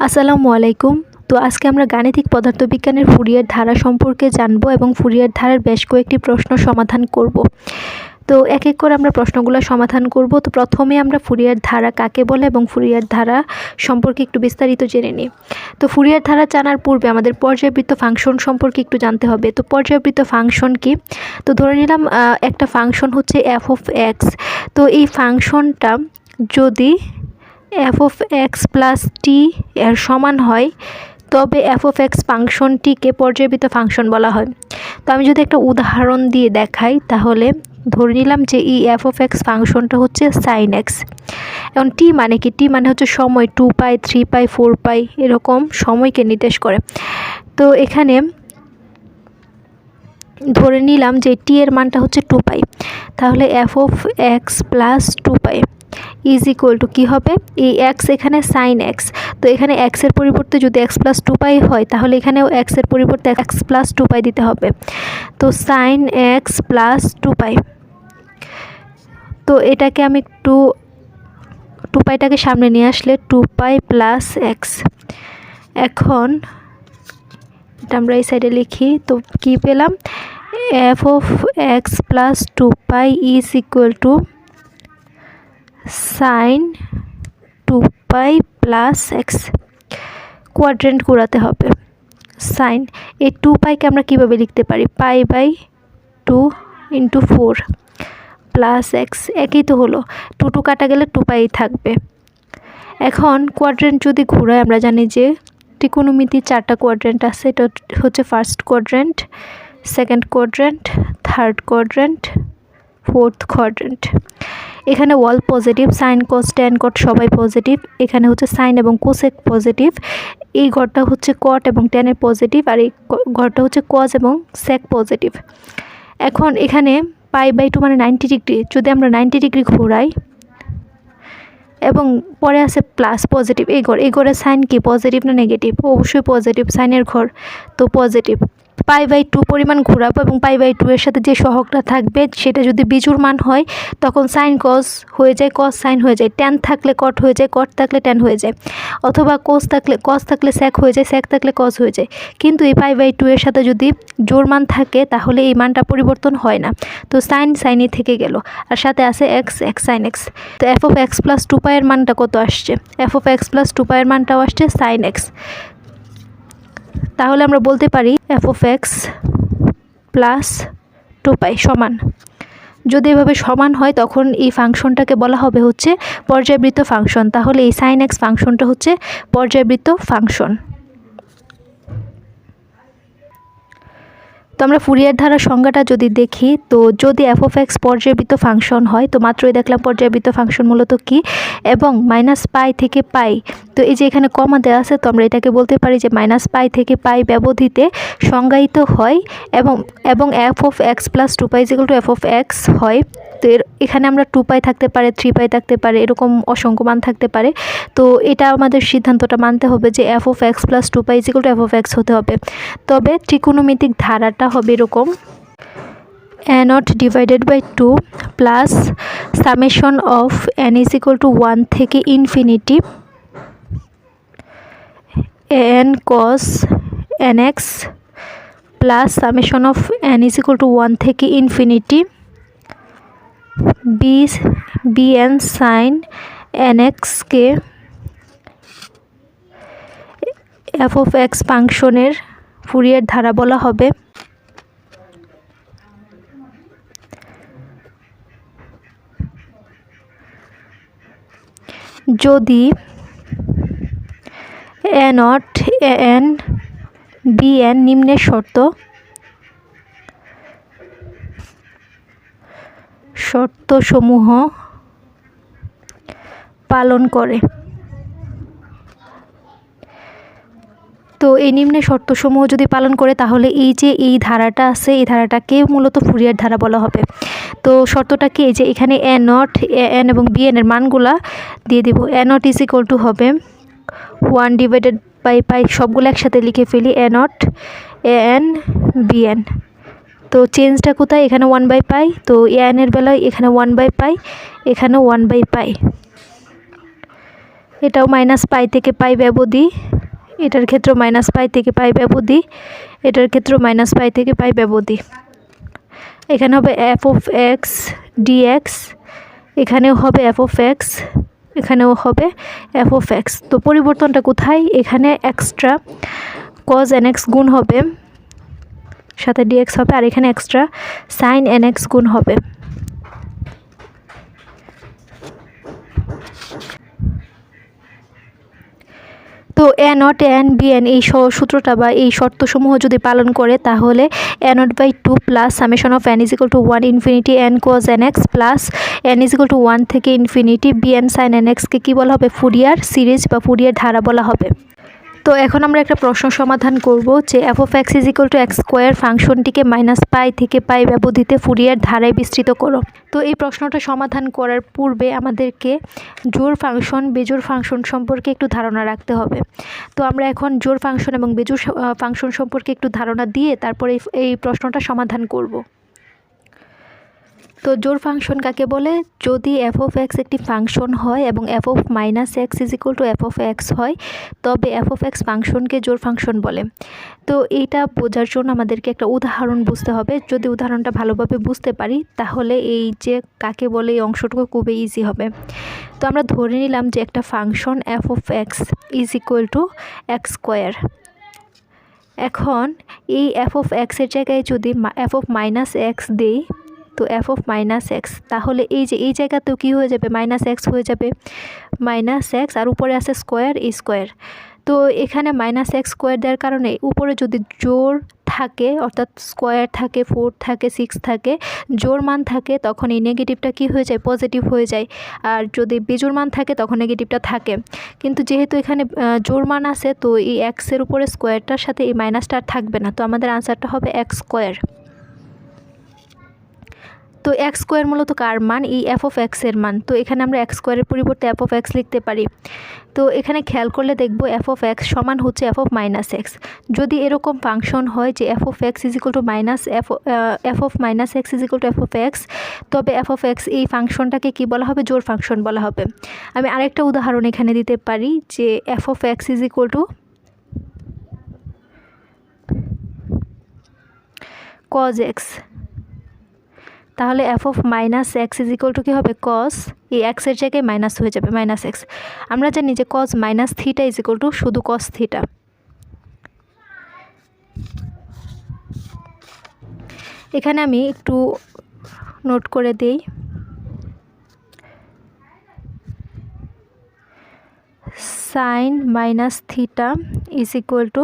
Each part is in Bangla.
আসসালামু আলাইকুম। তো আজকে আমরা গাণিতিক পদার্থবিজ্ঞানের ফুরিয়ার ধারা সম্পর্কে জানব এবং ফুরিয়ার ধারার বেশ কয়েকটি প্রশ্ন সমাধান করব। তো এক এক করে আমরা প্রশ্নগুলো সমাধান করব। তো প্রথমে আমরা ফুরিয়ার ধারা কাকে বলে এবং ফুরিয়ার ধারা সম্পর্কে একটু বিস্তারিত জেনে নিই। তো ফুরিয়ার ধারা জানার পূর্বে আমাদের পর্যায়বৃত্ত ফাংশন সম্পর্কে একটু জানতে হবে। তো পর্যায়বৃত্ত ফাংশন কি? তো ধরে নিলাম একটা ফাংশন হচ্ছে এফ অফ এক্স। তো এই ফাংশনটা যদি এফ অফ এক্স প্লাস টি এর সমান হয় তবে এফ অফ এক্স ফাংশনটিকে পর্যায়বৃত্ত ফাংশন বলা হয়। তো আমি যদি একটা উদাহরণ দিয়ে দেখাই, তাহলে ধরে নিলাম যে এই এফ অফ এক্স ফাংশনটা হচ্ছে সাইন এক্স। এখন টি মানে কি? টি মানে হচ্ছে সময়, 2π 3π 4π এরকম সময়কে নির্দেশ করে। তো এখানে ধরে নিলাম যে টি এর মানটা হচ্ছে 2π, তাহলে f of x plus 2π is equal to কী হবে? এই এক্স এখানে সাইন এক্স, তো এখানে এক্সের পরিবর্তে যদি এক্স প্লাস 2π হয় তাহলে এখানেও এক্সের পরিবর্তে এক্স প্লাস 2π দিতে হবে। তো সাইন এক্স প্লাস 2π, তো এটাকে আমি একটু 2πটাকে সামনে নিয়ে আসলে 2π প্লাস এক্স। এখন এটা আমরা এই সাইডে লিখি, তো কী পেলাম? F of x plus 2π is equal to sine 2π plus x. Quadrant ঘোরাতে হবে। সাইন এই 2πকে আমরা কীভাবে লিখতে পারি? π/2 × 4 প্লাস এক্স, একই তো হলো, 2 কাটা গেলে 2π থাকবে। এখন কোয়াড্রেন্ট যদি ঘোরায়, আমরা জানি যে ত্রিকোণমিতি 4টা কোয়াড্রেন্ট আছে। এটা হচ্ছে first quadrant, second quadrant, third quadrant, fourth quadrant. এখানে all positive, sine cos tan cot সবাই পজিটিভ। এখানে হচ্ছে সাইন এবং কোসেক পজিটিভ। এই ঘরটা হচ্ছে কট এবং ট্যানের পজিটিভ, আর এই ঘরটা হচ্ছে কজ এবং সেক পজিটিভ। এখন এখানে π/2 মানে 90 ডিগ্রি, যদি আমরা 90 ডিগ্রি ঘোরাই এবং পরে আছে প্লাস পজিটিভ, এই ঘরের সাইন কি পজিটিভ না নেগেটিভ? অবশ্যই পজিটিভ, সাইনের ঘর তো পজিটিভ। π/2 পরিমাণ ঘোরাবো এবং π/2 এর সাথে যে সহগটা থাকবে সেটা যদি বিজোড় মান হয় তখন সাইন কস হয়ে যায়, কস সাইন হয়ে যায়, ট্যান থাকলে কট হয়ে যায়, কট থাকলে ট্যান হয়ে যায়, অথবা কস থাকলে স্যাক হয়ে যায়, স্যাক থাকলে কস হয়ে যায়। কিন্তু এই π/2 এর সাথে যদি জোড় মান থাকে তাহলে এই মানটা পরিবর্তন হয় না। তো সাইনই থেকে গেল, আর সাথে আছে এক্স সাইন এক্স। তো এফ অফ এক্স প্লাস 2π এর মানটা কত আসছে? এফ অফ এক্স প্লাস 2π এর মানটাও আসছে সাইন এক্স। তাহলে আমরা বলতে পারি এফ অফ এক্স প্লাস 2π সমান, যদি এভাবে সমান হয় তখন এই ফাংশনটাকে বলা হবে হচ্ছে পর্যায়বৃত্ত ফাংশন। তাহলে এই সাইন এক্স ফাংশনটা হচ্ছে পর্যায়বৃত্ত ফাংশন। তো আমরা ফুরিয়ার ধারার সংজ্ঞাটা যদি দেখি, তো যদি এফ অফ এক্স পর্যায়বৃত্ত ফাংশন হয়, তো মাত্রই দেখলাম পর্যায়বৃত্ত ফাংশন মূলত কি, এবং -π থেকে π, তো এই যে এখানে কমা দেওয়া আছে, তো আমরা এটাকে বলতে পারি যে -π থেকে π ব্যবধিতে সংজ্ঞায়িত হয় এবং f of x plus 2π equal to f of x হয়। তো এখানে আমরা 2π থাকতে পারে, 3π থাকতে পারে, এরকম অসংখ্য মান থাকতে পারে। তো এটা আমাদের সিদ্ধান্তটা মানতে হবে যে f of x plus 2π equal to f of x হতে হবে। তবে ত্রিকোণমিতিক ধারাটা হবে এরকম: a0 divided by 2 plus summation of n is equal to 1 থেকে infinity an cos nx plus summation of n is equal to 1 থেকে ইনফিনিটি bn সাইন nx কে এফ অফ এক্স ফাংশনের ফুরিয়ার ধারা বলা হবে। যদি a0 an bn নিম্নের শর্তসমূহ পালন করে, তো এই নিম্নের শর্তসমূহ যদি পালন করে তাহলে এই যে এই ধারাটা আছে, এই ধারাটাকে মূলত ফুরিয়ার ধারা বলা হবে। তো শর্তটা কি? যে এখানে a0 an এবং bn এর মানগুলা দিয়ে দিব। a0 ইজ ইকুয়াল টু হবে 1 ডিভাইডেড বাই π, সবগুলো একসাথে লিখে ফেলি, a0 an bn। তো চেঞ্জটা কোথায়? এখানে 1/π, তো an এর বেলায় এখানে 1/π, এখানে 1/π। এটাও -π থেকে π ব্যবধি, এটার ক্ষেত্রেও -π থেকে π ব্যবধি, এটার ক্ষেত্রেও -π থেকে π ব্যবধি। এখানে হবে f(x) dx, এখানেও হবে f(x), এখানেও হবে f(x). তো পরিবর্তনটা কোথায়? এখানে এক্সট্রা cos nx গুণ হবে, সাথে dx হবে, আর এখানে এক্সট্রা sin nx গুণ হবে। তো a0 an bn এই সূত্রটা বা এই শর্তসমূহ যদি পালন করে তাহলে a0/2 plus summation of n = 1 infinity n cos nx plus n = 1 থেকে ইনফিনিটি bn sin nx কে কী বলা হবে? ফুরিয়ার সিরিজ বা ফুরিয়ার ধারা বলা হবে। তো এখন আমরা একটা প্রশ্ন সমাধান করব যে f(x) = x² ফাংশনটিকে -π থেকে π ব্যবধিতে ফুরিয়ার ধারায় বিস্তৃত করো। তো এই প্রশ্নটা সমাধান করার পূর্বে আমাদেরকে জোড় ফাংশন বেজোড় ফাংশন সম্পর্কে একটু ধারণা রাখতে হবে। তো আমরা এখন জোড় ফাংশন এবং বেজোড় ফাংশন সম্পর্কে একটু ধারণা দিয়ে তারপরে এই প্রশ্নটা সমাধান করব। তো জোড় ফাংশন কাকে বলে? যদি f(x) একটি ফাংশন হয় এবং f(-x) f(x) হয় তবে f(x) ফাংশনকে জোড় ফাংশন বলে। তো এইটা বোঝার জন্য আমাদেরকে একটা উদাহরণ বুঝতে হবে। যদি উদাহরণটা ভালোভাবে বুঝতে পারি তাহলে এই যে কাকে বলে এই অংশটুকু খুবই ইজি হবে। তো আমরা ধরে নিলাম যে একটা ফাংশন f(x) = x²। এখন এই f(x) এর জায়গায় যদি f(-x) দেই, তো f(-x), তাহলে এই যে এই জায়গাতেও কী হয়ে যাবে? -x হয়ে যাবে, -x, আর উপরে আছে স্কোয়ার, এই স্কোয়ার। তো এখানে -x² দেওয়ার কারণে উপরে যদি জোড় থাকে, অর্থাৎ স্কোয়ার থাকে, 4 থাকে, 6 থাকে, জোড় মান থাকে, তখন এই নেগেটিভটা কী হয়ে যায়? পজিটিভ হয়ে যায়। আর যদি বিজোড় মান থাকে তখন নেগেটিভটা থাকে। কিন্তু যেহেতু এখানে জোড় মান আছে, তো এই এক্সের উপরে স্কোয়ারটার সাথে এই মাইনাসটা থাকবে না, তো আমাদের আনসারটা হবে x²। তো x² মূলত কার মান? এই f(x) এর মান। তো এখানে আমরা x² এর পরিবর্তে f(x) লিখতে পারি। তো এখানে খেয়াল করলে দেখব f(x) সমান হচ্ছে f(-x). যদি এরকম ফাংশন হয় যে f(x) = f(x), তবে f(x) এই ফাংশনটাকে কি বলা হবে? জোড় ফাংশন বলা হবে। আমি আরেকটা উদাহরণ এখানে দিতে পারি যে f(x) = cos x। তাহলে f(-x) = কী হবে? cos, এই x এর জায়গায় মাইনাস হয়ে যাবে, -x। আমরা জানি যে cos -θ = শুধু cos θ। এখানে আমি একটু নোট করে দেই, sin -θ =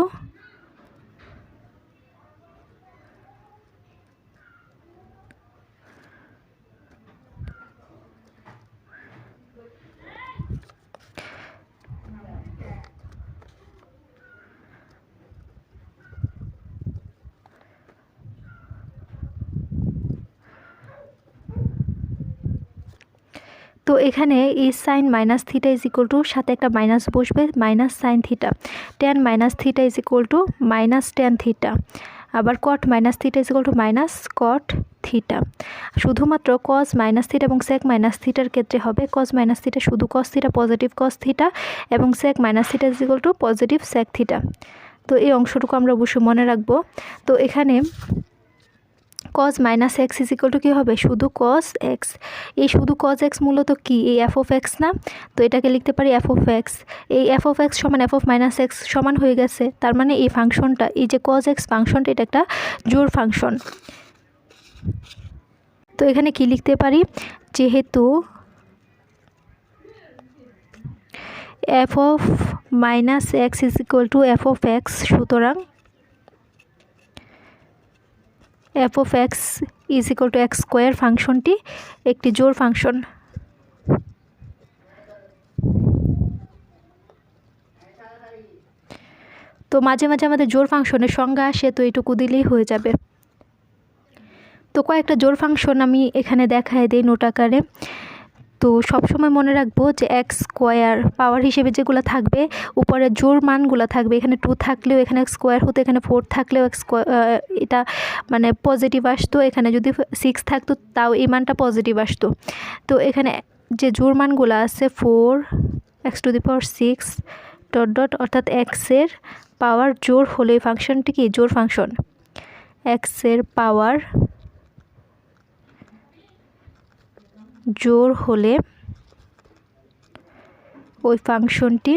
তো এখানে এই sin -θ = সাথে একটা মাইনাস বসবে, -sin θ। tan -θ = -tan θ। আবার cot -θ = -cot θ। শুধুমাত্র cos -θ এবং sec -θ এর ক্ষেত্রে হবে cos -θ শুধু cos θ, পজিটিভ cos θ, এবং sec -θ = পজিটিভ sec θ। তো এই অংশটুকু আমরা অবশ্যই মনে রাখবো। তো এখানে cos -x = কী হবে? শুধু cos x। এই শুধু cos x মূলত কি? এই f(x) না? তো এটাকে লিখতে পারি f(x). এই f(x) সমান f(-x) সমান হয়ে গেছে। তার মানে এই ফাংশনটা, এই যে cos x ফাংশনটা, এটা একটা জোড় ফাংশন। তো এখানে কি লিখতে পারি? যেহেতু f(-x) = f(x), সুতরাং f(x) = x² ফাংশনটি একটি জোড় ফাংশন। তো মাঝে মাঝে আমাদের জোড় ফাংশনের সংজ্ঞা আসে, তো এইটুকু দিলেই হয়ে যাবে। তো কয়েকটা জোড় ফাংশন আমি এখানে দেখায় দিই নোট আকারে। তো সবসময় মনে রাখবো যে x² পাওয়ার হিসেবে যেগুলো থাকবে, উপরে জোড় মানগুলো থাকবে। এখানে 2 থাকলেও এখানে x² হতো, এখানে 4 থাকলেও এটা মানে পজিটিভ আসতো, এখানে যদি 6 থাকতো তাও এই মানটা পজিটিভ আসতো। তো এখানে যে জোড় মানগুলো আছে 4, x to the power 6 dot dot, অর্থাৎ এক্সের পাওয়ার জোড় হলে ফাংশনটি কি জোড় ফাংশন, এক্সের পাওয়ার জোড় হলে ওই ফাংশনটি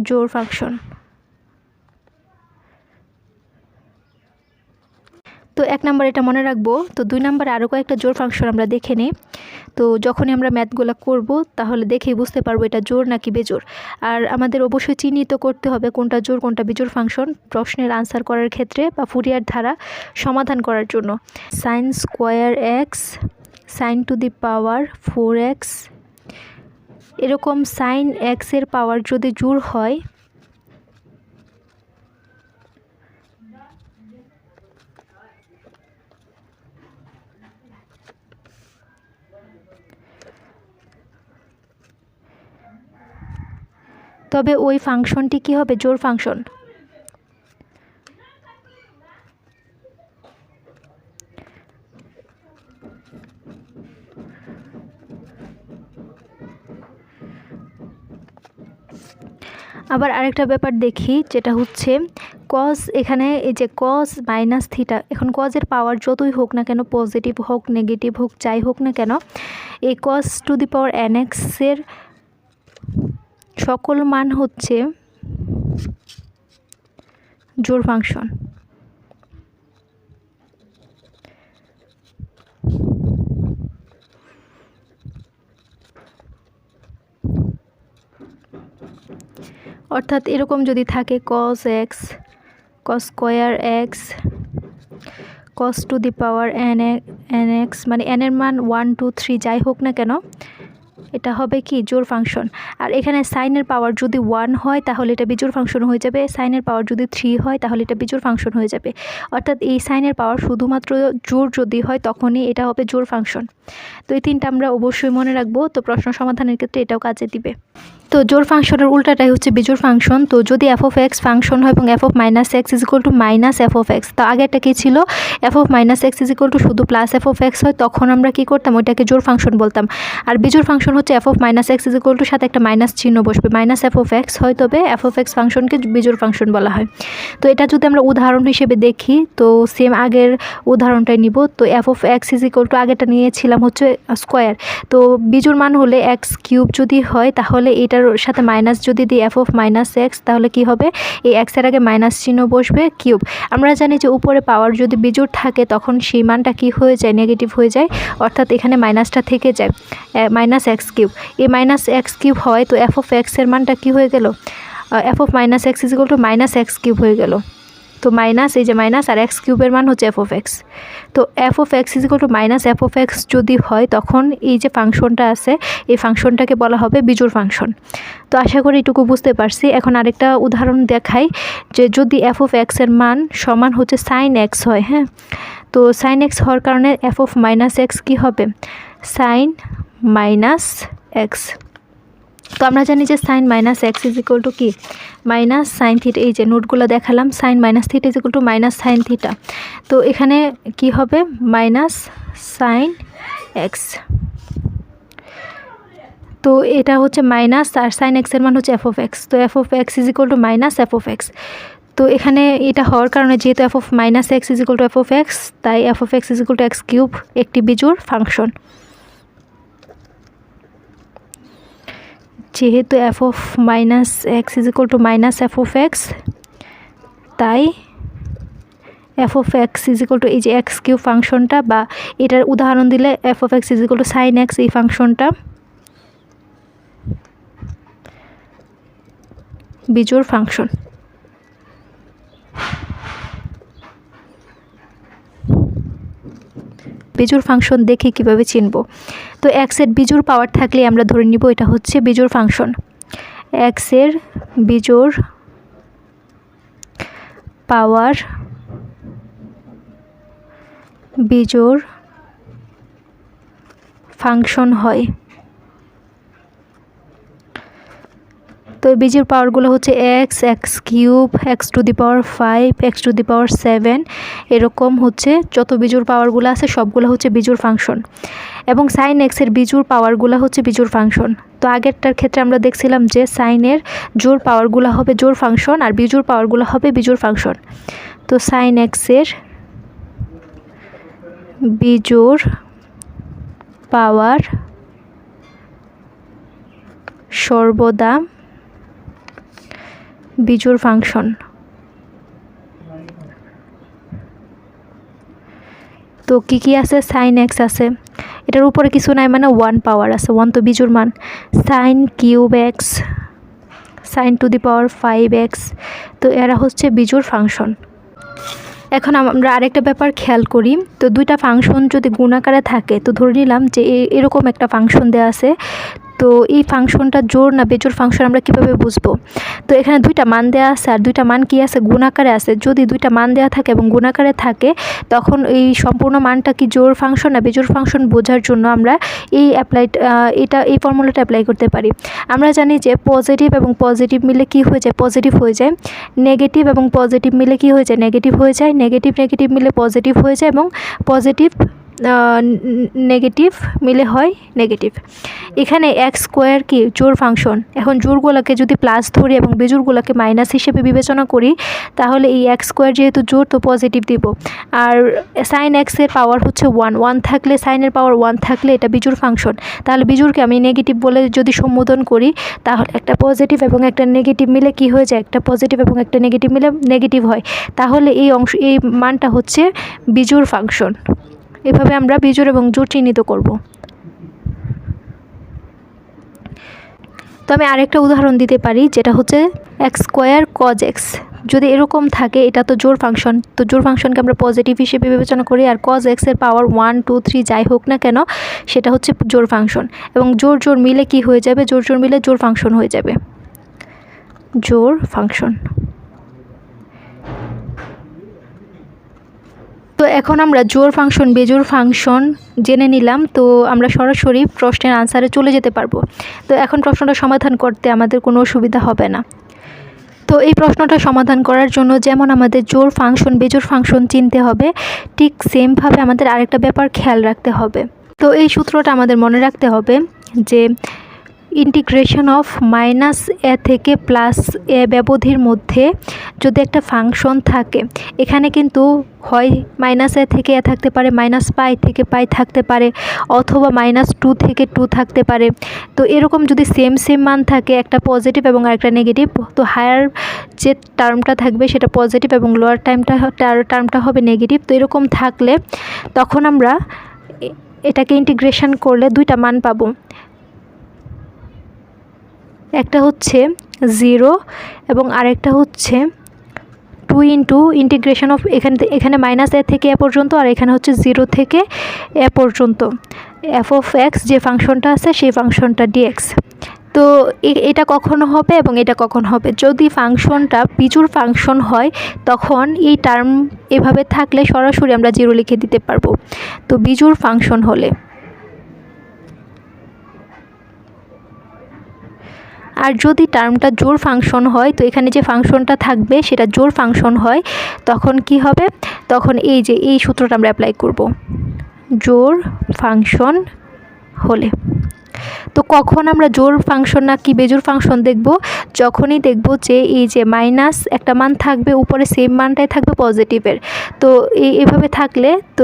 জোড় ফাংশন। তো 1 নাম্বার এটা মনে রাখবো। তো 2 নাম্বারে আরও কয়েকটা জোড় ফাংশন আমরা দেখে নিই। তো যখনই আমরা ম্যাথগুলো করব তাহলে দেখেই বুঝতে পারবো এটা জোড় নাকি বেজোড়। আর আমাদের অবশ্যই চিহ্নিত করতে হবে কোনটা জোড় কোনটা বেজোড় ফাংশন প্রশ্নের আনসার করার ক্ষেত্রে বা ফুরিয়ার ধারা সমাধান করার জন্য। Sine square x sine to the power 4x, এরকম সাইন এক্সের পাওয়ার যদি জোড় হয় তবে ওই ফাংশনটি কি হবে জোড় ফাংশন। আবার আরেকটা ব্যাপার দেখি, যেটা হচ্ছে কজ, এখানে এই যে কজ মাইনাস থিটা, এখন কজের পাওয়ার যতই হোক না কেন, পজিটিভ হোক নেগেটিভ হোক যাই হোক না কেন, এই cos to the power nx এর সকল মান হচ্ছে জোড় ফাংশন। অর্থাৎ এরকম যদি থাকে cos x cos square x cos two the power nx, মানে n এর মান 1 2 3 যাই হোক না কেন, এটা হবে কি জোড় ফাংশন। আর এখানে সাইনের পাওয়ার যদি 1 হয় তাহলে এটা বিজোড় ফাংশন হয়ে যাবে, সাইনের পাওয়ার যদি 3 হয় তাহলে এটা বিজোড় ফাংশন হয়ে যাবে। অর্থাৎ এই সাইনের পাওয়ার শুধুমাত্র জোড় যদি হয় তখনই এটা হবে জোড় ফাংশন। তো এই তিনটা আমরা অবশ্যই মনে রাখবো, তো প্রশ্ন সমাধানের ক্ষেত্রে এটাও কাজে দিবে। তো জোড় ফাংশনের উল্টাটাই হচ্ছে বিজোড় ফাংশন। তো যদি f of x ফাংশন হয় এবং f of minus x is equal to minus f of x, তো আগেরটা কি ছিল, f of minus x is equal to শুধু প্লাস f of x হয় তখন আমরা কি করতাম, ওইটাকে জোড় ফাংশন বলতাম। আর বিজোড় ফাংশন হচ্ছে f of minus x is equal to সাথে একটা মাইনাস চিহ্ন বসবে, মাইনাস f of x হয়, তবে f of x ফাংশনকে বিজোড় ফাংশন বলা হয়। তো এটা যদি আমরা উদাহরণ হিসেবে দেখি, তো সেম আগের উদাহরণটাই নিব। তো f of x is equal to আগেরটা নিয়েছিলাম হচ্ছে স্কোয়ার, তো বিজোড় মান হলে x কিউব যদি হয় তাহলে এটার সাথে মাইনাস যদি দিই f of minus x, তাহলে কি হবে, এই x এর আগে মাইনাস চিহ্ন বসবে, কিউব। আমরা জানি যে উপরে পাওয়ার যদি বিজোড় থাকে তখন সেই মানটা কি হয়ে যায়, নেগেটিভ হয়ে যায়, অর্থাৎ এখানে মাইনাসটা থেকে যায়, মাইনাস এক্স কিউব। এই মাইনাস এক্স কিউব হয়, তো f of x এর মানটা কি হয়ে গেল, f of minus x is equal to minus x cube হয়ে গেল। তো মাইনাস, এই যে মাইনাস আর এক্স কিউবের মান হচ্ছে f of x। তো f of x is equal to minus f of x যদি হয় তখন এই যে ফাংশনটা আছে এই ফাংশনটাকে বলা হবে বিজোড় ফাংশন। তো আশা করি এটুকু বুঝতে পারছি। এখন আরেকটা উদাহরণ দেখাই, যে যদি f of x এর মান সমান হচ্ছে সাইন x হয়, হ্যাঁ, তো সাইন x হওয়ার কারণে f of মাইনাস এক্স কী হবে, সাইন মাইনাস এক্স। তো আমরা জানি যে sine minus x is equal to কি, মাইনাস সাইন থিটা। এই যে নোটগুলো দেখালাম, sine minus theta is equal to minus sine theta. তো এখানে কি হবে, মাইনাস সাইন এক্স। তো এটা হচ্ছে মাইনাস, আর সাইন এক্সের মান হচ্ছে f of x। তো f of x is equal to minus f of x। তো এখানে এটা হওয়ার কারণে যেহেতু f of minus x is equal two f of x, তাই f of x is equal two x cube একটি বিজোড় ফাংশন। যেহেতু f of minus x is equal to minus f of x, তাই f of x is equal to এই যে এক্স কিউব ফাংশনটা, বা এটার উদাহরণ দিলে f of x is equal to sine x, এই ফাংশনটা বিজোড় ফাংশন। বিজোড় ফাংশন দেখে কিভাবে চিনব, তো এক্স এর বিজোড় পাওয়ার থাকলে আমরা ধরে নিব এটা হচ্ছে বিজোড় ফাংশন। এক্স এর বিজোড় পাওয়ার বিজোড় ফাংশন হয়। তো বিজোড় পাওয়ারগুলো হচ্ছে x, x cube, x to the power 5, x to the power 7, এরকম হচ্ছে যত বিজোড় পাওয়ারগুলো আছে সবগুলো হচ্ছে বিজোড় ফাংশন। এবং সাইন এক্সের বিজোড় পাওয়ারগুলো হচ্ছে বিজোড় ফাংশন। তো আগেরটার ক্ষেত্রে আমরা দেখছিলাম যে সাইনের জোড় পাওয়ারগুলো হবে জোড় ফাংশন আর বিজোড় পাওয়ারগুলো হবে বিজোড় ফাংশন। তো সাইন এক্সের বিজোড় পাওয়ার সর্বদা বিজোড় ফাংশন। তো কি আছে, সাইন এক্স আছে, এটার উপরে কিছু নাই মানে 1 পাওয়ার আছে, 1 তো বিজোড় মান। Sine cube x, sine to the power 5x, তো এরা হচ্ছে বিজোড় ফাংশন। এখন আমরা আরেকটা ব্যাপার খেয়াল করি। তো দুইটা ফাংশন যদি গুণাকারে থাকে, তো ধরে নিলাম যে এরকম একটা ফাংশন দেওয়া আছে, তো এই ফাংশনটা জোড় না বেজোড় ফাংশন আমরা কিভাবে বুঝবো? তো এখানে দুইটা মান দেওয়া আছে আর দুইটা মান কি আছে, গুণাকারে আছে। যদি দুইটা মান দেওয়া থাকে এবং গুণাকারে থাকে, তখন এই সম্পূর্ণ মানটা কি জোড় ফাংশন না বেজোড় ফাংশন বোঝার জন্য আমরা এই ফর্মুলাটা অ্যাপ্লাই করতে পারি। আমরা জানি যে পজিটিভ এবং পজিটিভ মিলে কি হয়ে যায়, পজিটিভ হয়ে যায়। নেগেটিভ এবং পজিটিভ মিলে কি হয়ে যায়, নেগেটিভ হয়ে যায়। নেগেটিভ নেগেটিভ মিলে পজিটিভ হয়ে যায় এবং পজিটিভ নেগেটিভ মিলে হয় নেগেটিভ। এখানে এক্স স্কোয়ার কি জোড় ফাংশন। এখন জোড়গুলোকে যদি প্লাস ধরি এবং বেজোড়গুলোকে মাইনাস হিসেবে বিবেচনা করি, তাহলে এই এক্স স্কোয়ার যেহেতু জোড় তো পজিটিভ দিব। আর সাইন এক্সের পাওয়ার হচ্ছে 1 থাকলে, সাইনের পাওয়ার 1 থাকলে এটা বিজোড় ফাংশন। তাহলে বিজোড়কে আমি নেগেটিভ বলে যদি সম্বোধন করি, তাহলে একটা পজিটিভ এবং একটা নেগেটিভ মিলে কি হয়ে যায়, একটা পজিটিভ এবং একটা নেগেটিভ মিলে নেগেটিভ হয়। তাহলে এই মানটা হচ্ছে বিজোড় ফাংশন। এভাবে আমরা বিজোড় এবং জোড় চিহ্নিত করব। তো আমি আরেকটা উদাহরণ দিতে পারি, যেটা হচ্ছে এক্স স্কোয়ার কজ এক্স। যদি এরকম থাকে, এটা তো জোড় ফাংশন, তো জোড় ফাংশনকে আমরা পজিটিভ হিসেবে বিবেচনা করি। আর কজ এক্সের পাওয়ার 1, 2, 3 যাই হোক না কেন, সেটা হচ্ছে জোড় ফাংশন। এবং জোড় জোড় মিলে কি হয়ে যাবে, জোড় জোড় মিলে জোড় ফাংশন হয়ে যাবে, জোড় ফাংশন। তো এখন আমরা জোড় ফাংশন বেজোড় ফাংশন জেনে নিলাম। তো আমরা সরাসরি প্রশ্নের আনসারে চলে যেতে পারবো। তো এখন প্রশ্নটা সমাধান করতে আমাদের কোনো অসুবিধা হবে না। তো এই প্রশ্নটা সমাধান করার জন্য যেমন আমাদের জোড় ফাংশন বেজোড় ফাংশন চিনতে হবে, ঠিক সেমভাবে আমাদের আরেকটা ব্যাপার খেয়াল রাখতে হবে। তো এই সূত্রটা আমাদের মনে রাখতে হবে যে ইন্টিগ্রেশন অফ -a থেকে +a ব্যবধির মধ্যে যদি একটা ফাংশন থাকে, এখানে কিন্তু হয় -a থেকে a থাকতে পারে, -π থেকে π থাকতে পারে, অথবা -2 থেকে 2 থাকতে পারে। তো এরকম যদি সেম মান থাকে, একটা পজিটিভ এবং আরেকটা নেগেটিভ, তো হায়ার যে টার্মটা থাকবে সেটা পজিটিভ এবং লোয়ার টার্মটা হবে নেগেটিভ। তো এরকম থাকলে তখন আমরা এটাকে ইন্টিগ্রেশন করলে দুইটা মান পাবো। একটা হচ্ছে 0 এবং আরেকটা হচ্ছে 2 ইন্টু ইন্টিগ্রেশন অফ এখানে -a থেকে a পর্যন্ত, আর এখানে হচ্ছে 0 থেকে a পর্যন্ত f অফ x যে ফাংশনটা আছে সেই ফাংশনটা dx। তো এটা কখন হবে এবং এটা কখন হবে, যদি ফাংশনটা বিজোড় ফাংশন হয় তখন এই টার্ম এভাবে থাকলে সরাসরি আমরা 0 লিখে দিতে পারবো। তো বিজোড় ফাংশন হলে, আর যদি টার্মটা জোড় ফাংশন হয়, তো এখানে যে ফাংশনটা থাকবে সেটা জোড় ফাংশন হয়, তখন কি হবে, তখন এই সূত্রটা আমরা অ্যাপ্লাই করব, জোড় ফাংশন হলে। তো কখন আমরা জোড় ফাংশন না কি বেজোড় ফাংশন দেখব, যখনই দেখব যে এই যে মাইনাস একটা মান থাকবে, উপরে সেম মানটাই থাকবে পজিটিভের। তো এইভাবে থাকলে তো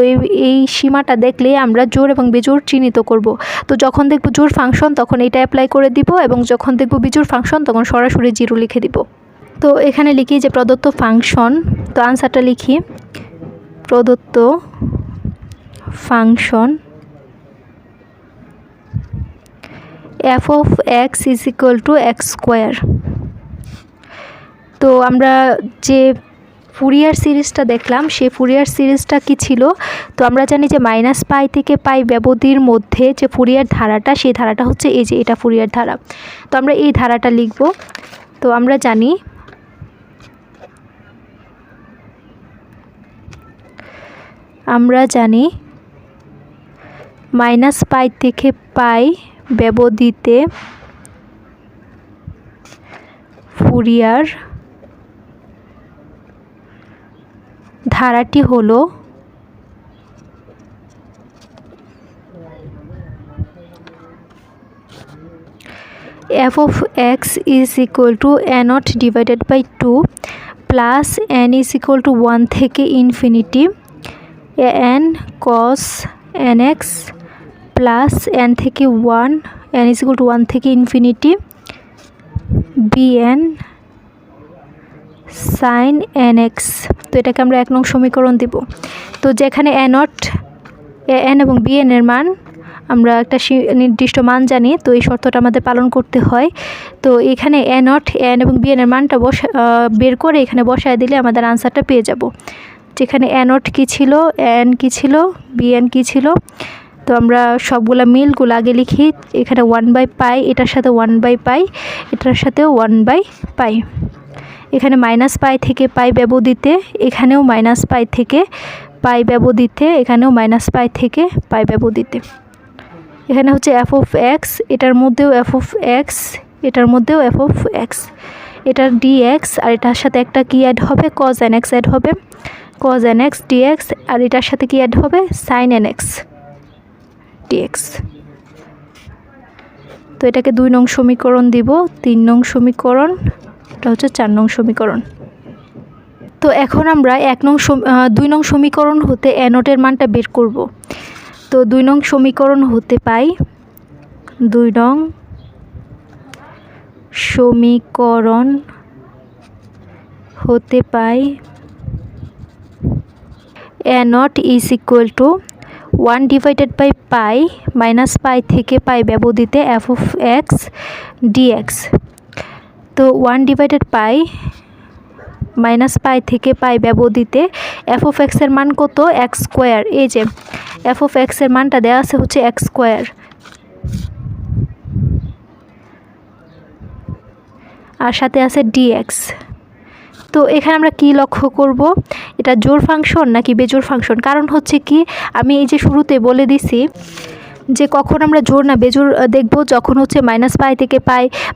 এই সীমাটা দেখলে আমরা জোড় এবং বেজোড় চিহ্নিত করব। তো যখন দেখব জোড় ফাংশন তখন এটা অ্যাপ্লাই করে দিব, এবং যখন দেখব বিজোড় ফাংশন তখন সরাসরি 0 লিখে দিব। তো এখানে লিখি যে প্রদত্ত ফাংশন, তো আনসারটা লিখি, প্রদত্ত function f of x is equal to x square। তো আমরা যে ফুরিয়ার সিরিজটা দেখলাম, সেই ফুরিয়ার সিরিজটা কি ছিল, তো আমরা জানি যে -π থেকে π ব্যবধির মধ্যে যে ফুরিয়ার ধারাটা, সেই ধারাটা হচ্ছে এই যে এটা ফুরিয়ার ধারা। তো আমরা এই ধারাটা লিখব। তো আমরা জানি -π থেকে π ব্যবধিতে ফুরিয়ার ধারাটি হলো f of x is equal to a0 divided by 2 plus n is equal to 1 থেকে infinity n cos nx plus n থেকে 1 n is equal to 1 থেকে ইনফিনিটি bn sin nx। তো এটাকে আমরা 1 নং সমীকরণ দিব। তো যেখানে a0 an এবং bn এর মান আমরা একটা নির্দিষ্ট মান জানি, তো এই শর্তটা আমাদের পালন করতে হয়। তো এখানে a0 n এবং bn এর মানটা বের করে এখানে বসায় দিলে আমাদের আনসারটা পেয়ে যাব। যেখানে a0 কী ছিল, n কী ছিল, bn কী ছিল, তো আমরা সবগুলা মিলগুলো আগে লিখি। এখানে 1/π, এটার সাথে 1/π, এটার সাথেও 1/π। এখানে -π থেকে π ব্যবধিতে, এখানেও -π থেকে π ব্যবধিতে, এখানেও -π থেকে π ব্যবধিতে। এখানে হচ্ছে f of x, এটার মধ্যেও f of x, এটার মধ্যেও f of x, এটার dx, আর এটার সাথে একটা কি অ্যাড হবে, cos nx অ্যাড হবে, cos nx dx, আর এটার সাথে কি অ্যাড হবে, sin nx dx। তো এটাকে 2 নং সমীকরণ দিব। 3 নং সমীকরণ, এটা হচ্ছে 4 নং সমীকরণ। তো এখন আমরা 2 নং সমীকরণ হতে a0 এর মানটা বের করব। তো 2 নং সমীকরণ হতে পাই, 2 নং সমীকরণ হতে পাই a0 is equal to 1 divided by π, -π থেকে π ব্যবধিতে f of x dx। তো 1 divided π, -π থেকে π ব্যবধিতে f of x এর মান কত, x স্কোয়ার। এই যে f of x এর মানটা দেওয়া আছে হচ্ছে x স্কোয়ার, আর সাথে আছে dx। তো এখানে আমরা কি লক্ষ্য করব, এটা জোড় ফাংশন নাকি বেজোড় ফাংশন? কারণ হচ্ছে কি, আমি এই যে শুরুতে বলে দিছি যে কখন আমরা জোড় না বেজোড় দেখব, যখন হচ্ছে -π থেকে π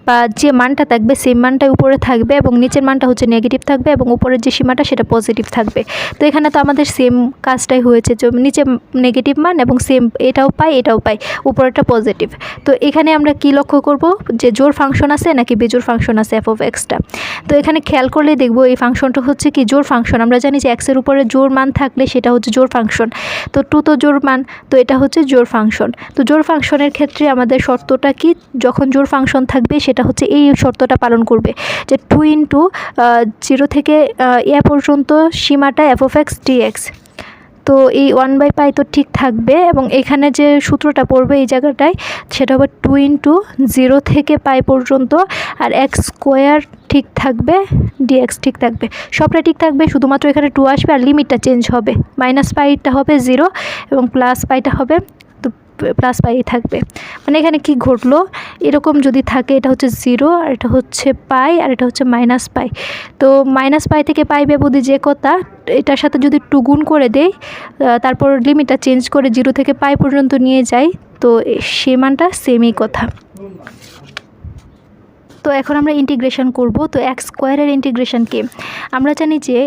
বা যে মানটা থাকবে সেম মানটাই উপরে থাকবে এবং নিচের মানটা হচ্ছে নেগেটিভ থাকবে এবং উপরের যে সীমাটা সেটা পজিটিভ থাকবে। তো এখানে তো আমাদের সেম কাজটাই হয়েছে, যে নিচে নেগেটিভ মান এবং সেম এটাও পাই এটাও পাই, উপরেরটা পজিটিভ। তো এখানে আমরা কি লক্ষ্য করব, যে জোড় ফাংশন আছে নাকি বেজোড় ফাংশন আছে f of x টা। তো এখানে খেয়াল করলে দেখব এই ফাংশনটা হচ্ছে কি জোড় ফাংশন। আমরা জানি যে x এর উপরে জোড় মান থাকলে সেটা হচ্ছে জোড় ফাংশন। তো 2 তো জোড় মান, তো এটা হচ্ছে জোড় ফাংশন। তো জোড় ফাংশনের ক্ষেত্রে আমাদের শর্তটা কি, যখন জোড় ফাংশন থাকবে সেটা হচ্ছে এই শর্তটা পালন করবে, যে 2 × 0 থেকে a পর্যন্ত সীমাটা f of x dx। তো এই 1/π তো ঠিক থাকবে এবং এখানে যে সূত্রটা পড়বে এই জায়গাটায় সেটা হবে 2 × 0 থেকে π পর্যন্ত, আর x স্কোয়ার ঠিক থাকবে, dx ঠিক থাকবে, সবটা ঠিক থাকবে, শুধুমাত্র এখানে 2 আসবে আর লিমিটটা চেঞ্জ হবে। -πটা হবে 0 এবং +πটা হবে, তো +π থাকবে। মানে এখানে কি ঘটলো, এরকম যদি থাকে, এটা হচ্ছে 0 আর এটা হচ্ছে π আর এটা হচ্ছে -π। তো -π থেকে π ব্যবধি যে কথা, এটার সাথে যদি 2 গুণ করে দেই, তারপর লিমিটটা চেঞ্জ করে 0 থেকে π পর্যন্ত নিয়ে যাই, তো সে মানটা সেমই কথা। তো এখন আমরা ইন্টিগ্রেশন করব। তো x স্কোয়ারের ইন্টিগ্রেশন কি, আমরা জানি যে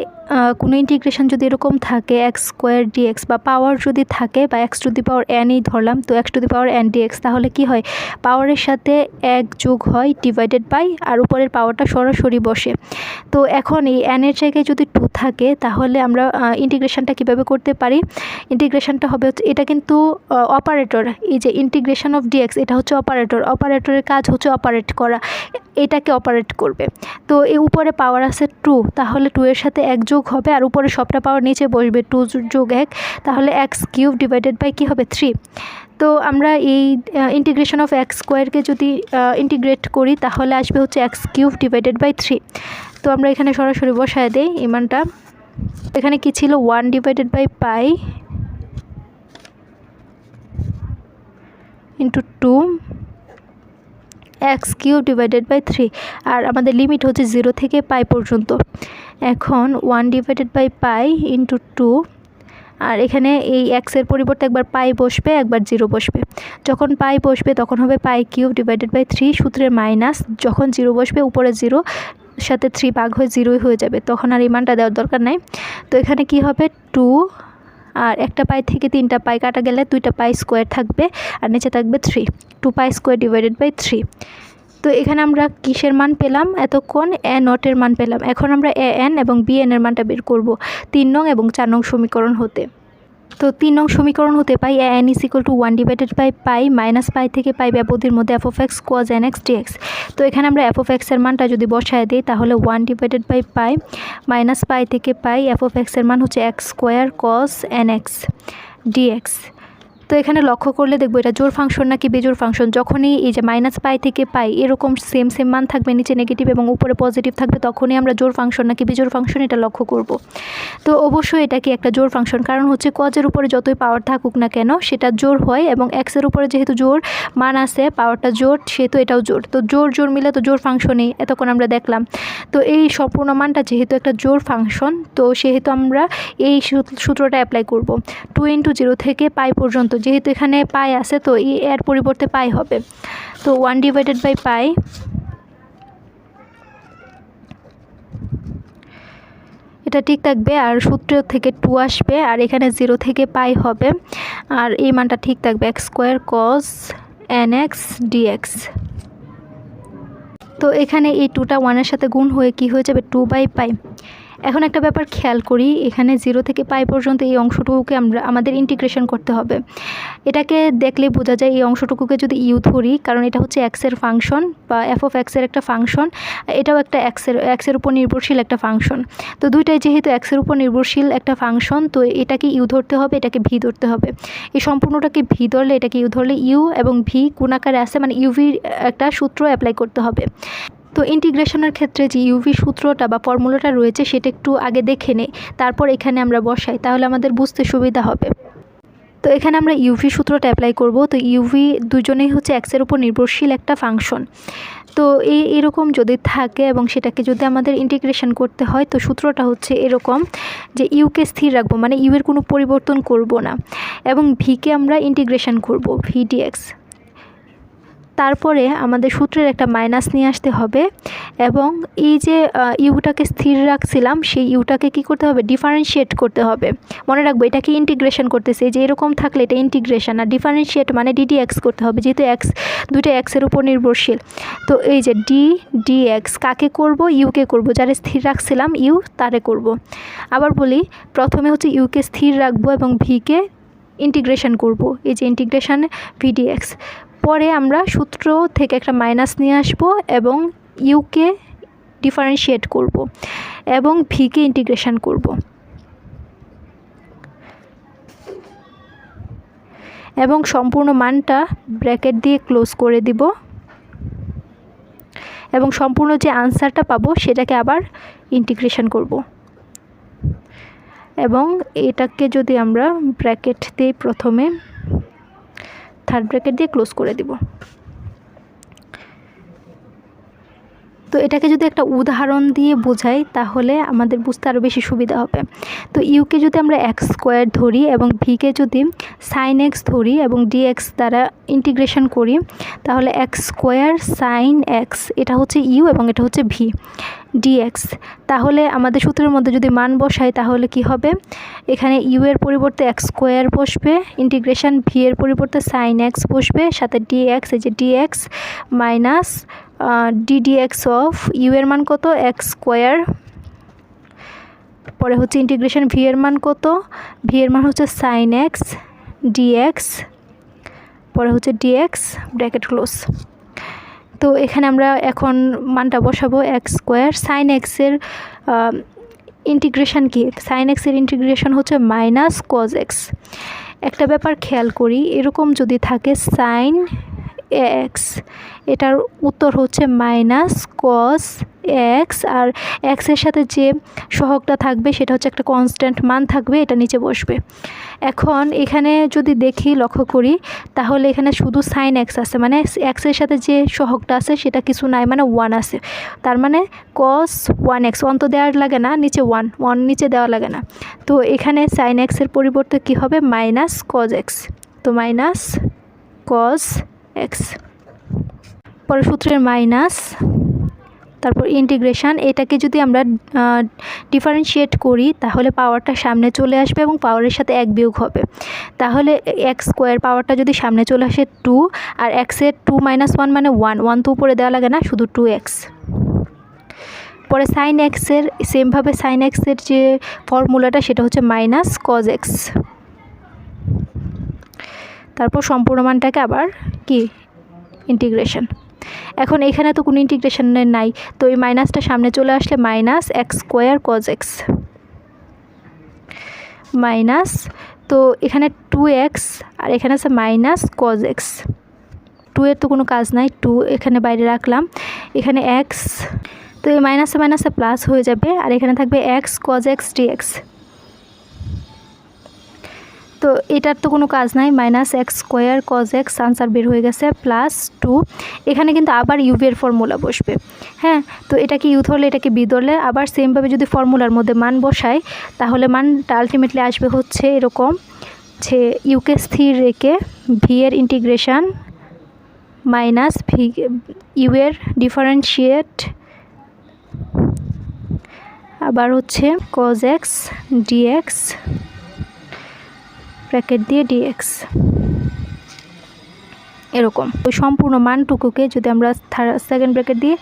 কোনো ইন্টিগ্রেশন যদি এরকম থাকে x স্কোয়ার dx, বা পাওয়ার যদি থাকে, বা x two the power n ই ধরলাম, তো x two the power n dx, তাহলে কি হয়, পাওয়ারের সাথে 1 যোগ হয় ডিভাইডেড বাই, আর উপরের পাওয়ারটা সরাসরি বসে। তো এখন এই n এর জায়গায় যদি 2 থাকে, তাহলে আমরা ইন্টিগ্রেশনটা কিভাবে করতে পারি, ইন্টিগ্রেশনটা হবে, এটা কিন্তু অপারেটর, এই যে ইন্টিগ্রেশন অফ dx এটা হচ্ছে অপারেটর, অপারেটরের কাজ হচ্ছে অপারেট করা, এটাকে অপারেট করবে। তো এই উপরে পাওয়ার আছে 2, তাহলে 2 এর সাথে 1 যোগ হবে, আর উপরে সবটা পাওয়ার নিচে বসবে, 2 যোগ 1, তাহলে x³ ডিভাইডেড বাই কি হবে 3। তো আমরা এই ইন্টিগ্রেশন অফ x স্কোয়ারকে যদি ইন্টিগ্রেট করি, তাহলে আসবে হচ্ছে x³ ডিভাইডেড বাই 3। তো আমরা এখানে সরাসরি বসায় দেই এই মানটা। এখানে কি ছিল, 1 divided by π into 2 x³ divided by 3, আর আমাদের লিমিট হচ্ছে 0 থেকে π পর্যন্ত। এখন 1 ডিভাইডেড বাই π ইন্টু 2, আর এখানে এই x এর পরিবর্তে একবার π বসবে, একবার 0 বসবে। যখন π বসবে তখন হবে π³ ডিভাইডেড বাই 3, সূত্রের মাইনাস, যখন 0 বসবে উপরে 0, সাথে 3 ভাগ হয়ে 0 হয়ে যাবে, তখন আর এই মানটা দেওয়ার দরকার নাই। তো এখানে কি হবে 2 আর একটা পাই থেকে 3টা পাই কাটা গেলে 2টা পাই স্কোয়ার থাকবে আর নিচে থাকবে 3, 2 পাই স্কোয়ার ডিভাইডেড বাই 3। তো এখানে আমরা কিসের মান পেলাম এতক্ষণ? এ নটের মান পেলাম। এখন আমরা এ এন এবং বি এন এর মানটা বের করব 3 নং এবং 4 নং সমীকরণ হতে। তো 3 নং সমীকরণ হতে pi A N is equal to 1 divided by pi minus pi থেকে পাই ব্যবধির মধ্যে f of x cos n x dx. তো এখানে আমরা এফ অফ এক্সের মানটা যদি বসায় দিই তাহলে 1 divided by pi minus pi থেকে পাই এফ অফ এক্সের মান হচ্ছে x square cos n x dx. তো এখানে লক্ষ্য করলে দেখবো এটা জোড় ফাংশন নাকি বেজোড় ফাংশন। যখনই এই যে মাইনাস পাই থেকে পাই এরকম সেম মান থাকবে, নিচে নেগেটিভ এবং উপরে পজিটিভ থাকবে, তখনই আমরা জোড় ফাংশন নাকি বেজোড় ফাংশন এটা লক্ষ্য করব। তো অবশ্যই এটা কি একটা জোড় ফাংশন, কারণ হচ্ছে কজের উপরে যতই পাওয়ার থাকুক না কেন সেটা জোড় হয়, এবং এক্সের উপরে যেহেতু জোড় মান আছে, পাওয়ারটা জোড়, সেহেতু এটাও জোড়। তো জোড় মিলে তো জোড় ফাংশনই এতক্ষণ আমরা দেখলাম। তো এই সম্পূর্ণ মানটা যেহেতু একটা জোড় ফাংশন, তো সেহেতু আমরা এই সূত্রটা অ্যাপ্লাই করব। 2 × 0 থেকে পাই পর্যন্ত, যেহেতু এখানে পাই আছে তো এর পরিবর্তে পাই হবে। তো 1 ডিভাইডেড বাই পাই এটা ঠিক থাকবে, আর সূত্র থেকে 2 আসবে, আর এখানে 0 থেকে পাই হবে, আর এই মানটা ঠিক থাকবে x square cos n x dx. তো এখানে এই 2টা 1-এর সাথে গুণ হয়ে কি হয়ে যাবে 2 বাই পাই। এখন একটা ব্যাপার খেয়াল করি, এখানে 0 থেকে পাই পর্যন্ত এই অংশটুকুকে আমাদের ইন্টিগ্রেশন করতে হবে। এটাকে দেখলে বোঝা যায় এই অংশটুকুকে যদি ইউ ধরি, কারণ এটা হচ্ছে এক্সের ফাংশন বা এফ অফ এক্সের একটা ফাংশন, এটাও একটা এক্সের উপর নির্ভরশীল একটা ফাংশন। তো দুইটাই যেহেতু এক্সের উপর নির্ভরশীল একটা ফাংশন, তো এটাকে ইউ ধরতে হবে, এটাকে ভি ধরতে হবে। এই সম্পূর্ণটাকে ভি ধরলে, এটাকে ইউ ধরলে ইউ এবং ভি গুণাকারে আছে, মানে ইউভির একটা সূত্র অ্যাপ্লাই করতে হবে। তো ইন্টিগ্রেশনের ক্ষেত্রে যে ইউভি সূত্রটা বা ফর্মুলাটা রয়েছে সেটা একটু আগে দেখে নেই, তারপর এখানে আমরা বসাই, তাহলে আমাদের বুঝতে সুবিধা হবে। তো এখানে আমরা ইউভি সূত্রটা অ্যাপ্লাই করব। তো ইউভি দুজনেই হচ্ছে এক্সের উপর নির্ভরশীল একটা ফাংশন। তো এরকম যদি থাকে এবং সেটাকে যদি আমাদের ইন্টিগ্রেশন করতে হয়, তো সূত্রটা হচ্ছে এরকম যে ইউকে স্থির রাখবো, মানে ইউ এর কোনো পরিবর্তন করব না, এবং ভিকে আমরা ইন্টিগ্রেশন করব ভি ডিএক্স। তারপরে আমাদের সূত্রের একটা মাইনাস নিয়ে আসতে হবে, এবং এই যে ইউটাকে স্থির রাখছিলাম সেই ইউটাকে কি করতে হবে ডিফারেন্সিয়েট করতে হবে। মনে রাখবো এটাকে ইন্টিগ্রেশন করতেছে, যে এরকম থাকলে এটা ইন্টিগ্রেশন, আর ডিফারেন্সিয়েট মানে ডিডিএক্স করতে হবে, যেহেতু এক্স দুইটা এক্সের উপর নির্ভরশীল। তো এই যে ডিএক্স কাকে করব, ইউকে করব, যারা স্থির রাখছিলাম ইউ তারে করব। আবার বলি, প্রথমে হচ্ছে ইউকে স্থির রাখবো এবং ভিকে ইন্টিগ্রেশন করব, এই যে ইন্টিগ্রেশন ভিডিএক্স। পরে আমরা সূত্র থেকে একটা মাইনাস নিয়ে আসব এবং ইউকে ডিফারেন্সিয়েট করব এবং ভিকে ইন্টিগ্রেশন করব, এবং সম্পূর্ণ মানটা ব্র্যাকেট দিয়ে ক্লোজ করে দিব, এবং সম্পূর্ণ যে আনসারটা পাবো সেটাকে আবার ইন্টিগ্রেশন করব। এবং এটাকে যদি আমরা ব্র্যাকেট দিয়ে প্রথমে থার্ড ব্র্যাকেট দিয়ে ক্লোজ করে দিব। তো এটাকে যদি একটা উদাহরণ দিয়ে বোঝাই তাহলে আমাদের বুঝতে আরও বেশি সুবিধা হবে। তো ইউকে যদি আমরা এক্স স্কোয়ার ধরি এবং ভিকে যদি সাইন এক্স ধরি এবং ডিএক্স দ্বারা ইন্টিগ্রেশন করি, তাহলে এক্স স্কোয়ার সাইন এক্স, এটা হচ্ছে ইউ এবং এটা হচ্ছে ভি ডিএক্স। তাহলে আমাদের সূত্রের মধ্যে যদি মান বসাই তাহলে কি হবে, এখানে ইউ এর পরিবর্তে এক্স স্কোয়ার বসবে, ইন্টিগ্রেশন ভি এর পরিবর্তে সাইন এক্স বসবে, সাথে ডিএক্স, এই যে dx minus ddx of u এর মান কত এক্স স্কোয়ার, পরে হচ্ছে ইন্টিগ্রেশন ভি এর মান কত, ভি এর মান হচ্ছে সাইন এক্স ডিএক্স, পরে হচ্ছে ডিএক্স ব্র্যাকেট ক্লোজ। তো এখানে আমরা এখন মানটা বসাবো এক্স স্কোয়ার, সাইন এক্সের ইন্টিগ্রেশন কি, সাইন এক্সের ইন্টিগ্রেশন হচ্ছে মাইনাস কজ এক্স। একটা ব্যাপার খেয়াল করি, এরকম যদি থাকে সাইন এক্স, এটার উত্তর হচ্ছে মাইনাস কস এক্স, আর এক্সের সাথে যে সহগটা থাকবে সেটা হচ্ছে একটা কনস্ট্যান্ট মান থাকবে, এটা নিচে বসবে। এখন এখানে যদি দেখি লক্ষ্য করি তাহলে এখানে শুধু সাইন এক্স আছে, মানে এক্সের সাথে যে সহগটা আছে সেটা কিছু নাই, মানে 1 আছে, তার মানে কস 1x, অন্ত দেওয়ার লাগে না, নিচে 1 নিচে দেওয়া লাগে না। তো এখানে সাইন এক্সের পরিবর্তে কি হবে মাইনাস কজ এক্স, তো মাইনাস কজ এক্স, পরে সূত্রের মাইনাস তারপর ইন্টিগ্রেশন, এটাকে যদি আমরা ডিফারেন্সিয়েট করি তাহলে পাওয়ারটা সামনে চলে আসবে এবং পাওয়ারের সাথে 1 বিয়োগ হবে। তাহলে এক্স স্কোয়ার পাওয়ারটা যদি সামনে চলে আসে 2, আর এক্সের 2 - 1 মানে 1 তো উপরে দেওয়া লাগে না, শুধু 2x। পরে সাইন এক্সের সেমভাবে সাইন এক্সের যে ফর্মুলাটা সেটা হচ্ছে মাইনাস কজ এক্স। তারপর সম্পূর্ণ মানটাকে আবার কি ইন্টিগ্রেশন। এখন এখানে তো কোনো ইন্টিগ্রেশনের নাই, তো এই মাইনাসটা সামনে চলে আসলে minus x square cos x minus, তো এখানে 2x আর এখানে আছে মাইনাস কজ এক্স। 2 এর তো কোনো কাজ নাই, 2 এখানে বাইরে রাখলাম, এখানে x, তো এই মাইনাসে মাইনাসে প্লাস হয়ে যাবে, আর এখানে থাকবে এক্স কজ এক্স ডিএক্স। তো এটার তো কোনো কাজ নাই, minus x square cos x answer বের হয়ে গেছে, প্লাস 2। এখানে কিন্তু আবার ইউভের ফর্মুলা বসবে। হ্যাঁ, তো এটাকে ইউ ধরলে এটাকে বি ধরলে আবার সেমভাবে যদি ফর্মুলার মধ্যে মান বসাই তাহলে মানটা আলটিমেটলি আসবে হচ্ছে এরকম, যে ইউকে স্থির রেখে ভি এর ইন্টিগ্রেশন মাইনাস ভি ইউ এর ডিফারেন্সিয়েট আবার হচ্ছে কজ এক্স ডিএক্স ব্র্যাকেট দিয়ে ডিএক্স, এরকম। ওই সম্পূর্ণ মানটুকুকে যদি আমরা সেকেন্ড ব্র্যাকেট দিয়ে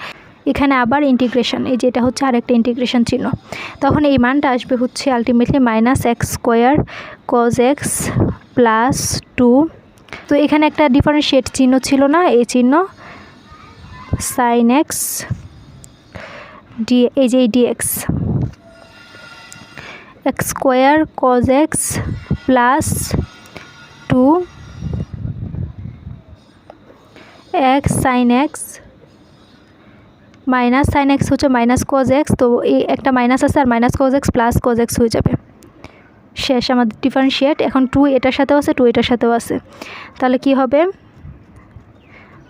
এখানে আবার ইন্টিগ্রেশন, এই যেটা হচ্ছে আরেকটা ইন্টিগ্রেশন চিহ্ন, তখন এই মানটা আসবে হচ্ছে ultimately minus x square cos x plus 2। তো এখানে একটা ডিফারেন্সিয়েট চিহ্ন ছিল না, এই চিহ্ন সাইন এক্স ডি, এই যে d x x square cos x plus 2 x sine x minus sine x হচ্ছে মাইনাস কজ এক্স, তো এই একটা মাইনাস আছে আর minus cos x plus cos x হয়ে যাবে, শেষ আমাদের ডিফারেন্সিয়েট। এখন 2 এটার সাথেও আছে, 2 এটার সাথেও আছে, তাহলে কি হবে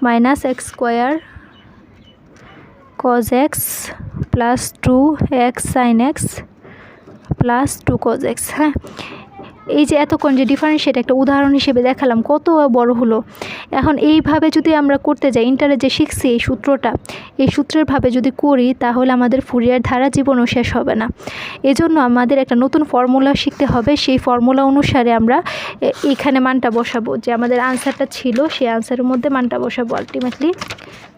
minus x square cos x plus 2 x sine x plus 2 cos x. হ্যাঁ, এই যে এতক্ষণ যে ডিফারেন্সিয়েট একটা উদাহরণ হিসেবে দেখালাম কত বড় হলো। এখন এইভাবে যদি আমরা করতে যাই, ইন্টারে যে শিখছি এই সূত্রটা, এই সূত্রের ভাবে যদি করি তাহলে আমাদের ফুরিয়ার ধারা জীবনও শেষ হবে না। এজন্য আমাদের একটা নতুন ফর্মুলা শিখতে হবে, সেই ফর্মুলা অনুসারে আমরা এখানে মানটা বসাবো, যে আমাদের আনসারটা ছিল সেই আনসারের মধ্যে মানটা বসাবো, আলটিমেটলি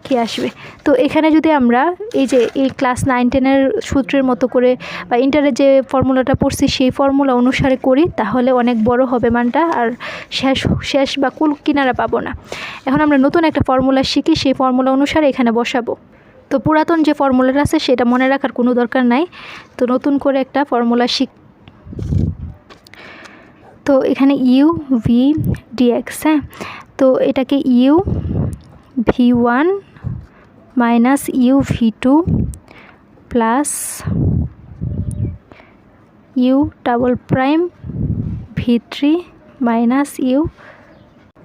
কি আসবে। তো এখানে যদি আমরা এই যে এই ক্লাস 9-10-এর সূত্রের মতো করে বা ইন্টারের যে ফর্মুলাটা পড়ছি সেই ফর্মুলা অনুসারে করি তাহলে অনেক বড় হবে মানটা, আর শেষ বা কুল কিনারা পাবো না। এখন আমরা নতুন একটা ফর্মুলা শিখি, সেই ফর্মুলা অনুসারে এখানে বসাবো। তো পুরাতন যে ফর্মুলাটা আছে সেটা মনে রাখার কোনো দরকার নাই, তো নতুন করে একটা ফর্মুলা শিখ। তো এখানে ইউ ভি ডিএক্স, হ্যাঁ, তো এটাকে u v1 minus u v2 plus u double prime v3 minus u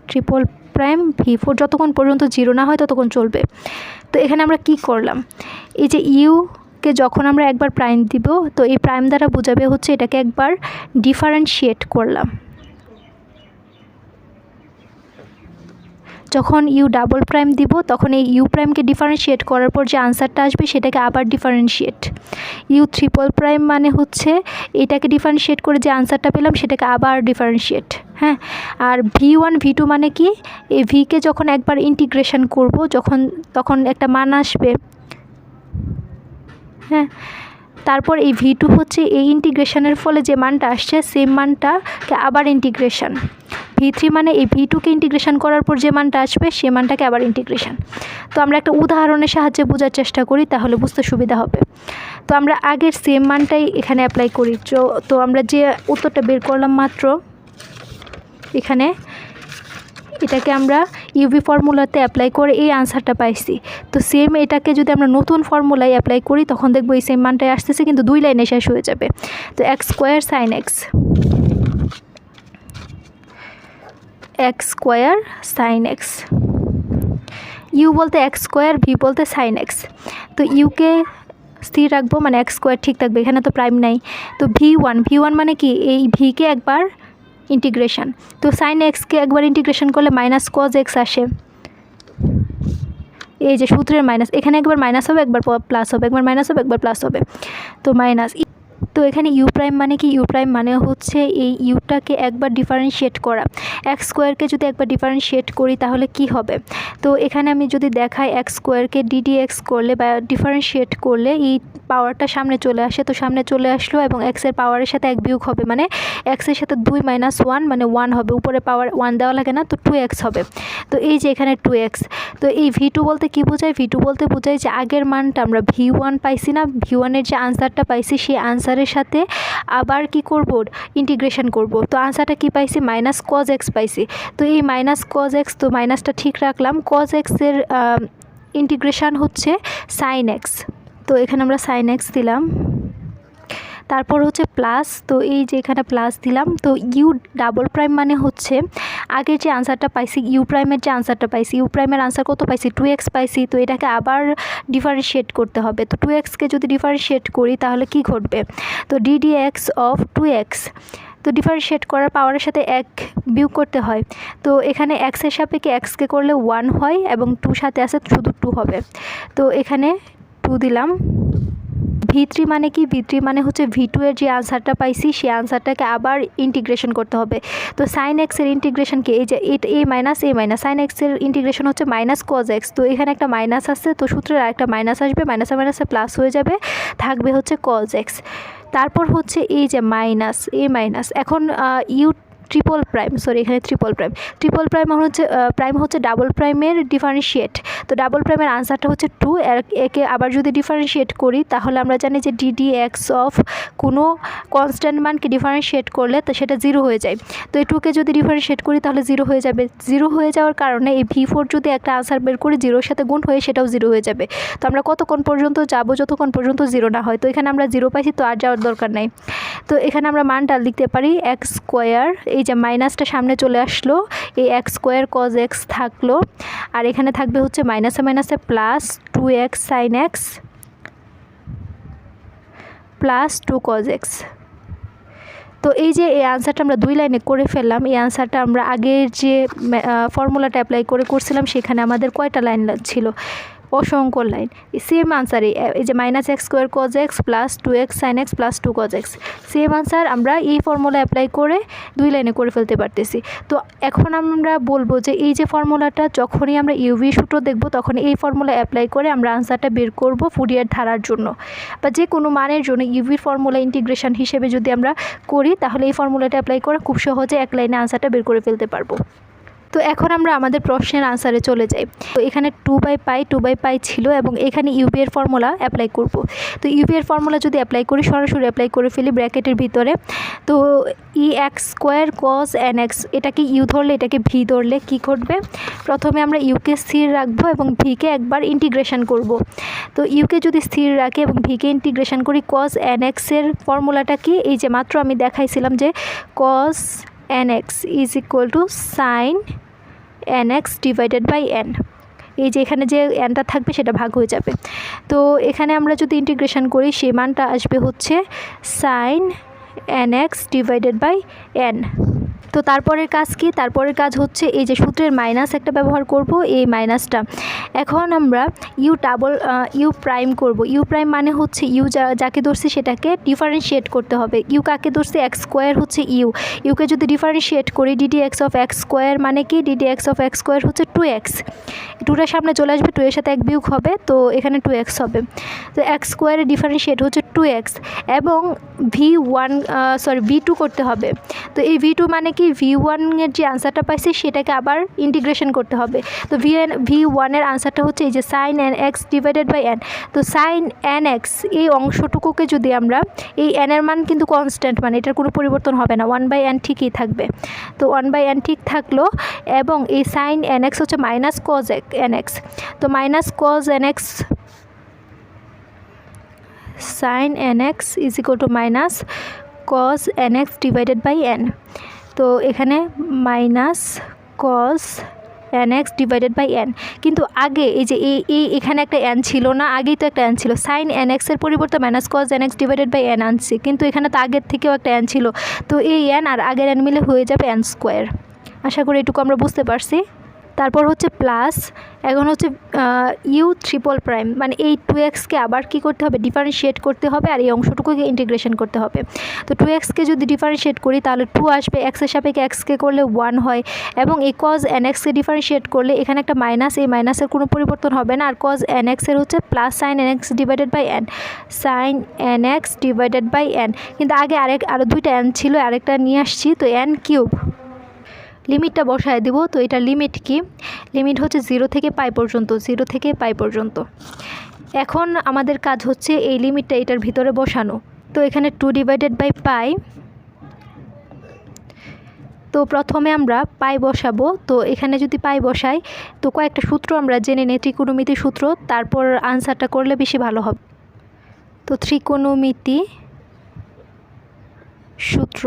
triple prime v4, যতক্ষণ পর্যন্ত 0 না হয় ততক্ষণ চলবে। তো এখানে আমরা কি করলাম, এই যে ইউকে যখন আমরা একবার প্রাইম দিব তো এই প্রাইম দ্বারা বোঝাবে হচ্ছে এটাকে একবার ডিফারেন্সিয়েট করলাম, যখন ইউ ডাবল প্রাইম দিব তখন এই ইউ প্রাইমকে ডিফারেন্সিয়েট করার পর যে আনসারটা আসবে সেটাকে আবার ডিফারেন্সিয়েট। ইউ ট্রিপল প্রাইম মানে হচ্ছে এটাকে ডিফারেন্সিয়েট করে যে আনসারটা পেলাম সেটাকে আবার ডিফারেন্সিয়েট। হ্যাঁ, আর v1 v2 মানে কি, এই ভিকে যখন একবার ইন্টিগ্রেশন করব তখন একটা মান আসবে। হ্যাঁ, তারপর এই v2 হচ্ছে এই ইন্টিগ্রেশনের ফলে যে মানটা আসছে সেম মানটাকে আবার ইন্টিগ্রেশন। v3 মানে এই v2কে ইন্টিগ্রেশন করার পর যে মানটা আসবে সে মানটাকে আবার ইন্টিগ্রেশন। তো আমরা একটা উদাহরণের সাহায্যে বোঝার চেষ্টা করি তাহলে বুঝতে সুবিধা হবে। তো আমরা আগের সেম মানটাই এখানে অ্যাপ্লাই করি। তো আমরা যে উত্তরটা বের করলাম মাত্র এখানে, এটাকে আমরা ইউভি ফর্মুলাতে অ্যাপ্লাই করে এই আনসারটা পাইছি। তো সেম এটাকে যদি আমরা নতুন ফর্মুলায় অ্যাপ্লাই করি তখন দেখবো এই সেম মানটাই আসতেছে, কিন্তু 2 লাইনে শেষ হয়ে যাবে। তো x square sine x, x square sine x, u বলতে এক্স স্কোয়ার, ভি বলতে সাইন এক্স। তো ইউকে স্থির রাখবো মানে এক্স স্কোয়ার ঠিক থাকবে, এখানে তো প্রাইম নাই। তো v1 মানে কি, এই ভিকে একবার ইন্টিগ্রেশন, তো সাইন এক্সকে একবার ইন্টিগ্রেশন করলে মাইনাস কজ এক্স আসে, এই যে সূত্রের মাইনাস, এখানে একবার মাইনাস হবে একবার প্লাস হবে, একবার মাইনাস হবে একবার প্লাস হবে, তো মাইনাস। তো এখানে ইউ প্রাইম মানে কি? ইউ প্রাইম মানে হচ্ছে এই ইউটাকে একবার ডিফারেন্সিয়েট করা। এক্স স্কোয়ারকে যদি একবার ডিফারেন্সিয়েট করি তাহলে কি হবে? তো এখানে আমি যদি দেখাই এক্স স্কোয়ারকে ডিডি এক্স করলে বা ডিফারেন্সিয়েট করলে এই পাওয়ারটা সামনে চলে আসে, তো সামনে চলে আসলো এবং এক্সের পাওয়ারের সাথে এক বিয়োগ হবে, মানে এক্সের সাথে 2 মাইনাস 1 মানে 1 হবে, উপরে পাওয়ার 1 দেওয়া লাগে না, তো 2x হবে। তো এই যে এখানে 2x, তো এই v2 বলতে কি বোঝায়? v2 বলতে বোঝায় যে আগের মানটা আমরা v1 পাইছি না, v1-এর যে আনসারটা পাইছি সেই আনসারের সাথে আবার কি করব? ইন্টিগ্রেশন করব। তো আনসারটা কি পাইছি? মাইনাস কজ এক্স পাইছি। তো এই মাইনাস কজ এক্স, তো মাইনাসটা ঠিক রাখলাম, কজ এক্সের ইন্টিগ্রেশন হচ্ছে সাইন এক্স, তো এখানে আমরা সাইন এক্স দিলাম। তারপর হচ্ছে প্লাস, তো এই যে এখানে প্লাস দিলাম। তো ইউ ডাবল প্রাইম মানে হচ্ছে আগের যে আনসারটা পাইছি, ইউ প্রাইমের যে আনসারটা পাইছি, ইউ প্রাইমের আনসার কত পাইছি? 2x পাইছি। তো এটাকে আবার ডিফারেন্সিয়েট করতে হবে। তো 2xকে যদি ডিফারেন্সিয়েট করি তাহলে কি ঘটবে? তো ddx অফ 2x, তো ডিফারেন্সিয়েট করার পাওয়ারের সাথে এক বিয়োগ করতে হয়। তো এখানে এক্সের সাপেক্ষে এক্সকে করলে 1 হয় এবং 2 সাথে আছে শুধু 2 হবে। তো এখানে 2 দিলাম। v3 মানে কি? v3 মানে হচ্ছে v2 এর যে আনসারটা পাইছি সেই আনসারটাকে আবার ইন্টিগ্রেশন করতে হবে। তো সাইন এক্সের ইন্টিগ্রেশন কি? এই যে এ মাইনাস সাইন এক্সের ইন্টিগ্রেশন হচ্ছে মাইনাস কজ এক্স। তো এখানে একটা মাইনাস আসছে, তো সূত্রের আরেকটা মাইনাস আসবে, মাইনাসে মাইনাসে প্লাস হয়ে যাবে, থাকবে হচ্ছে কজ এক্স। তারপর হচ্ছে এই যে মাইনাস এখন ইউ ট্রিপল প্রাইম, সরি এখানে ট্রিপল প্রাইম হচ্ছে ডাবল প্রাইমের ডিফারেন্সিয়েট। তো ডাবল প্রাইমের আনসারটা হচ্ছে 2, একে আবার যদি ডিফারেন্সিয়েট করি তাহলে আমরা জানি যে ডিডি এক্স অফ কোনো কনস্ট্যান্ট মানকে ডিফারেন্সিয়েট করলে তো সেটা 0 হয়ে যায়। তো এই 2কে যদি ডিফারেন্সিয়েট করি তাহলে 0 হয়ে যাবে। 0 হয়ে যাওয়ার কারণে এই v4 যদি একটা আনসার বের করি 0-এর সাথে গুণ হয়ে সেটাও 0 হয়ে যাবে। তো আমরা কতক্ষণ পর্যন্ত যাব? যতক্ষণ পর্যন্ত 0 না হয়। তো এখানে আমরা 0 পাইছি, তো আর যাওয়ার দরকার নাই। তো এখানে আমরা মানটা লিখতে পারি এক্স স্কোয়ার, এই যে মাইনাসটা সামনে চলে আসলো, এই এক্স স্কোয়ার কজ এক্স থাকলো, আর এখানে থাকবে হচ্ছে মাইনাসে মাইনাসে plus 2x sine x plus 2 cos x. তো এই যে এই আনসারটা আমরা 2 লাইনে করে ফেললাম। এই আনসারটা আমরা আগের যে ফর্মুলাটা অ্যাপ্লাই করছিলাম সেখানে আমাদের কয়টা লাইন ছিল? অসংখ্য লাইন। সেম আনসারে এই যে minus x square cos x plus 2x sine x plus 2 cos x, same answer আমরা এই ফর্মুলা অ্যাপ্লাই করে 2 লাইনে করে ফেলতে পারতেছি। তো এখন আমরা বলবো যে এই যে ফর্মুলাটা যখনই আমরা ইউভি সূত্র দেখব তখন এই ফর্মুলা অ্যাপ্লাই করে আমরা আনসারটা বের করব ফুরিয়ার ধারার জন্য বা যে কোনো মানের জন্য ইউভির ফর্মুলা ইন্টিগ্রেশন হিসেবে যদি আমরা করি তাহলে এই ফর্মুলাটা অ্যাপ্লাই করে খুব সহজে এক লাইনে আনসারটা বের করে ফেলতে পারবো। তো এখন আমরা আমাদের প্রশ্নের আনসারে চলে যাই। তো এখানে 2/π ছিল এবং এখানে ইউবি এর ফর্মুলা অ্যাপ্লাই করব। তো ইউবি এর ফর্মুলা যদি অ্যাপ্লাই করি, সরাসরি অ্যাপ্লাই করে ফেলি ব্র্যাকেটের ভিতরে। তো ex² cos nx, এটাকে ইউ ধরলে এটাকে ভি ধরলে কি ঘটবে? প্রথমে আমরা ইউকে স্থির রাখবো এবং ভিকে একবার ইন্টিগ্রেশন করব। তো ইউকে যদি স্থির রাখি এবং ভিকে ইন্টিগ্রেশন করি, cos nx এর ফর্মুলাটা কি? এই যে মাত্র আমি দেখাইছিলাম যে cos nx is equal to sine nx divided by n। এই যে এখানে যে nটা থাকবে সেটা ভাগ হয়ে যাবে। তো এখানে আমরা যদি ইন্টিগ্রেশন করি সেই মানটা আসবে হচ্ছে sine nx divided by n। তো তারপরের কাজ কি? তারপরের কাজ হচ্ছে এই যে সূত্রের মাইনাস একটা ব্যবহার করব, এই মাইনাসটা এখন আমরা ইউ প্রাইম করব। ইউ প্রাইম মানে হচ্ছে ইউ যাকে ধরছি সেটাকে ডিফারেন্সিয়েট করতে হবে। ইউ কাকে ধরছি? এক্স স্কোয়ার হচ্ছে ইউকে যদি ডিফারেন্সিয়েট করি DD x of x square মানে কি? DD x of x square হচ্ছে 2x, 2টার সামনে চলে আসবে, 2 এর সাথে এক বিয়োগ হবে, তো এখানে 2x হবে। তো এক্স স্কোয়ারের ডিফারেন্সিয়েট হচ্ছে 2x এবং v2 করতে হবে। তো এই v2 মানে কি? v1-এর যে আনসারটা পাইছি সেটাকে আবার ইন্টিগ্রেশন করতে হবে। তো v1-এর আনসারটা হচ্ছে এই যে sine nx divided by n। তো সাইন nx এই অংশটুকুকে যদি আমরা, এই n এর মান কিন্তু কনস্ট্যান্ট, মানে এটার কোনো পরিবর্তন হবে না, 1/n ঠিকই থাকবে। তো 1/n ঠিক থাকলো এবং এই সাইন nx হচ্ছে মাইনাস কজ nx। তো minus cos nx sine nx is equal to minus cos nx divided by n। তো এখানে minus cos nx divided by n, কিন্তু আগে এই যে এখানে একটা n ছিল না, আগেই তো একটা n ছিল, সাইন nx এর পরিবর্তে minus cos nx divided by n আনছি, কিন্তু এখানে তো আগের থেকেও একটা n ছিল। তো এই n আর আগের n মিলে হয়ে যাবে n স্কোয়ার। আশা করি এটুকু আমরা বুঝতে পারছি। তারপর হচ্ছে প্লাস, এখন হচ্ছে ইউ ট্রিপল প্রাইম, মানে এই 2xকে আবার কি করতে হবে, ডিফারেন্সিয়েট করতে হবে, আর এই অংশটুকুকে ইন্টিগ্রেশন করতে হবে। তো 2xকে যদি ডিফারেন্সিয়েট করি তাহলে 2 আসবে, এক্সের সাপেক্ষে এক্সকে করলে 1 হয়, এবং এই কজ nxকে ডিফারেন্সিয়েট করলে এখানে একটা মাইনাস, এই মাইনাসের কোনো পরিবর্তন হবে না, আর কজ nx এর হচ্ছে plus sine nx divided by n, sine nx divided by n। কিন্তু আগে আরও দুইটা n ছিল, আরেকটা নিয়ে আসছি, তো n কিউব। লিমিটটা বসায় দিব, তো এটা লিমিট কি, লিমিট হচ্ছে 0 থেকে পাই পর্যন্ত, 0 থেকে পাই পর্যন্ত। এখন আমাদের কাজ হচ্ছে এই লিমিটটা এটার ভিতরে বসানো। তো এখানে 2 ডিভাইডেড বাই পাই, তো প্রথমে আমরা পাই বসাবো। তো এখানে যদি পাই বসাই তো কয়েকটা সূত্র আমরা জেনে নিই, ত্রিকোণমিতি সূত্র, তারপর আনসারটা করলে বেশি ভালো হবে। তো ত্রিকোণমিতি সূত্র,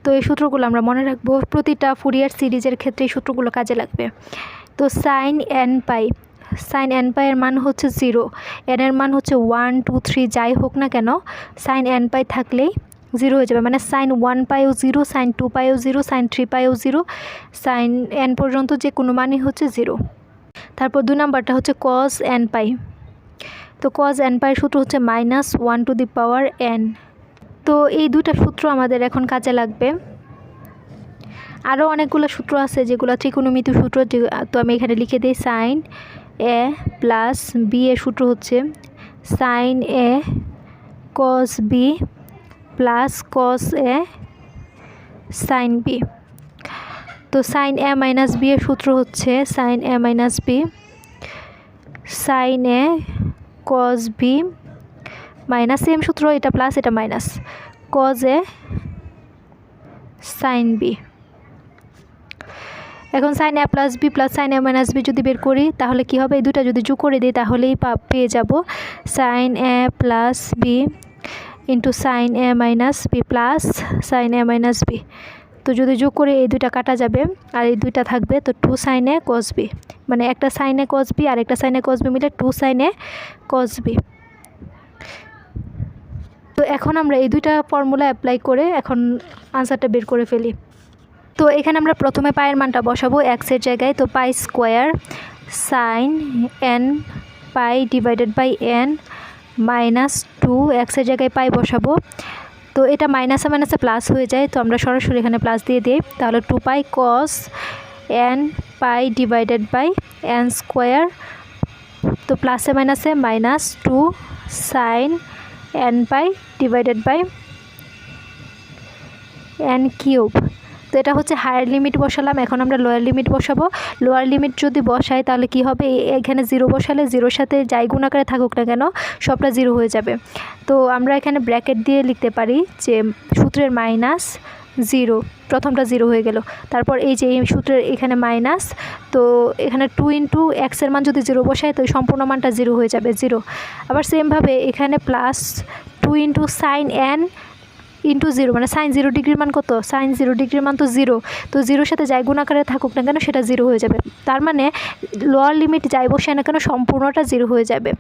তো এই সূত্রগুলো আমরা মনে রাখবো, প্রতিটা ফুরিয়ার সিরিজের ক্ষেত্রে এই সূত্রগুলো কাজে লাগবে। তো সাইন n পাই, সাইন n পাই এর মান হচ্ছে 0, n এর মান হচ্ছে 1 2 3 যাই হোক না কেন, সাইন n পাই থাকলেই 0 হয়ে যাবে, মানে সাইন 1 পাইও 0, সাইন 2 পাইও 0, সাইন 3 পাইও 0, সাইন n পর্যন্ত যে কোনো মানই হচ্ছে 0। তারপর 2 নাম্বারটা হচ্ছে কজ n পাই, তো কজ n পাই সূত্র হচ্ছে -1 টু দি পাওয়ার n। তো এই দুইটা সূত্র আমাদের এখন কাজে লাগবে। আরও অনেকগুলো সূত্র আছে যেগুলো ত্রিকোণমিতি সূত্র, তো আমি এখানে লিখে দিই, সাইন এ প্লাস বি এর সূত্র হচ্ছে sine A cos B plus cos A sine B. তো সাইন এ মাইনাস বি এর সূত্র হচ্ছে sine A minus B, sine A cos B minus, same সূত্র, এটা প্লাস এটা minus, cos A sine B. এখন sine A plus B plus sine A minus B যদি বের করি তাহলে কি হবে, এই দুটো যদি যোগ করে দিই তাহলেই পেয়ে যাব sign A plus B into sign A minus B plus sine A minus B. তো যদি যোগ করে এই দুইটা কাটা যাবে আর এই দুইটা থাকবে, তো 2 সাইন এ কস বি, মানে একটা সাইন এ কস বি আর একটা সাইন এ কস বি মিলে 2 সাইন এ কস বি। তো এখন আমরা এই দুইটা ফর্মুলা অ্যাপ্লাই করে এখন আনসারটা বের করে ফেলি। তো এখানে আমরা প্রথমে পায়ের মানটা বসাবো এক্সের জায়গায়, তো pi square sine n pi divided by n minus 2, এক্সের জায়গায় পাই বসাবো। তো এটা মাইনাসে মাইনাসে প্লাস হয়ে যায়, তো আমরা সরাসরি এখানে প্লাস দিয়ে দিই, তাহলে 2 pi cos n pi divided by n square, তো প্লাসে মাইনাসে minus 2 sine n pi divided by n cube. তো এটা হচ্ছে হায়ার লিমিট বসালাম, এখন আমরা লোয়ার লিমিট বসাবো। লোয়ার লিমিট যদি বসাই তাহলে কি হবে, এখানে 0 বসালে 0-র সাথে যাই গুণ আকারে থাকুক না কেন সবটা 0 হয়ে যাবে। তো আমরা এখানে ব্র্যাকেট দিয়ে লিখতে পারি যে সূত্রের -0, প্রথমটা 0 হয়ে গেল, তারপর এই যে এই সূত্রের এখানে মাইনাস, তো এখানে 2 ইন্টু এক্সের মান যদি 0 বসায় তো সম্পূর্ণ মানটা 0 হয়ে যাবে, 0। আবার সেমভাবে এখানে plus 2 into sign n into 0, মানে সাইন 0 ডিগ্রির মান কত, সাইন 0 ডিগ্রির মান তো 0, তো 0-র সাথে যাই গুণ আকারে থাকুক না কেন সেটা 0 হয়ে যাবে, তার মানে লোয়ার লিমিট যাই বসায় না কেন সম্পূর্ণটা 0 হয়ে যাবে।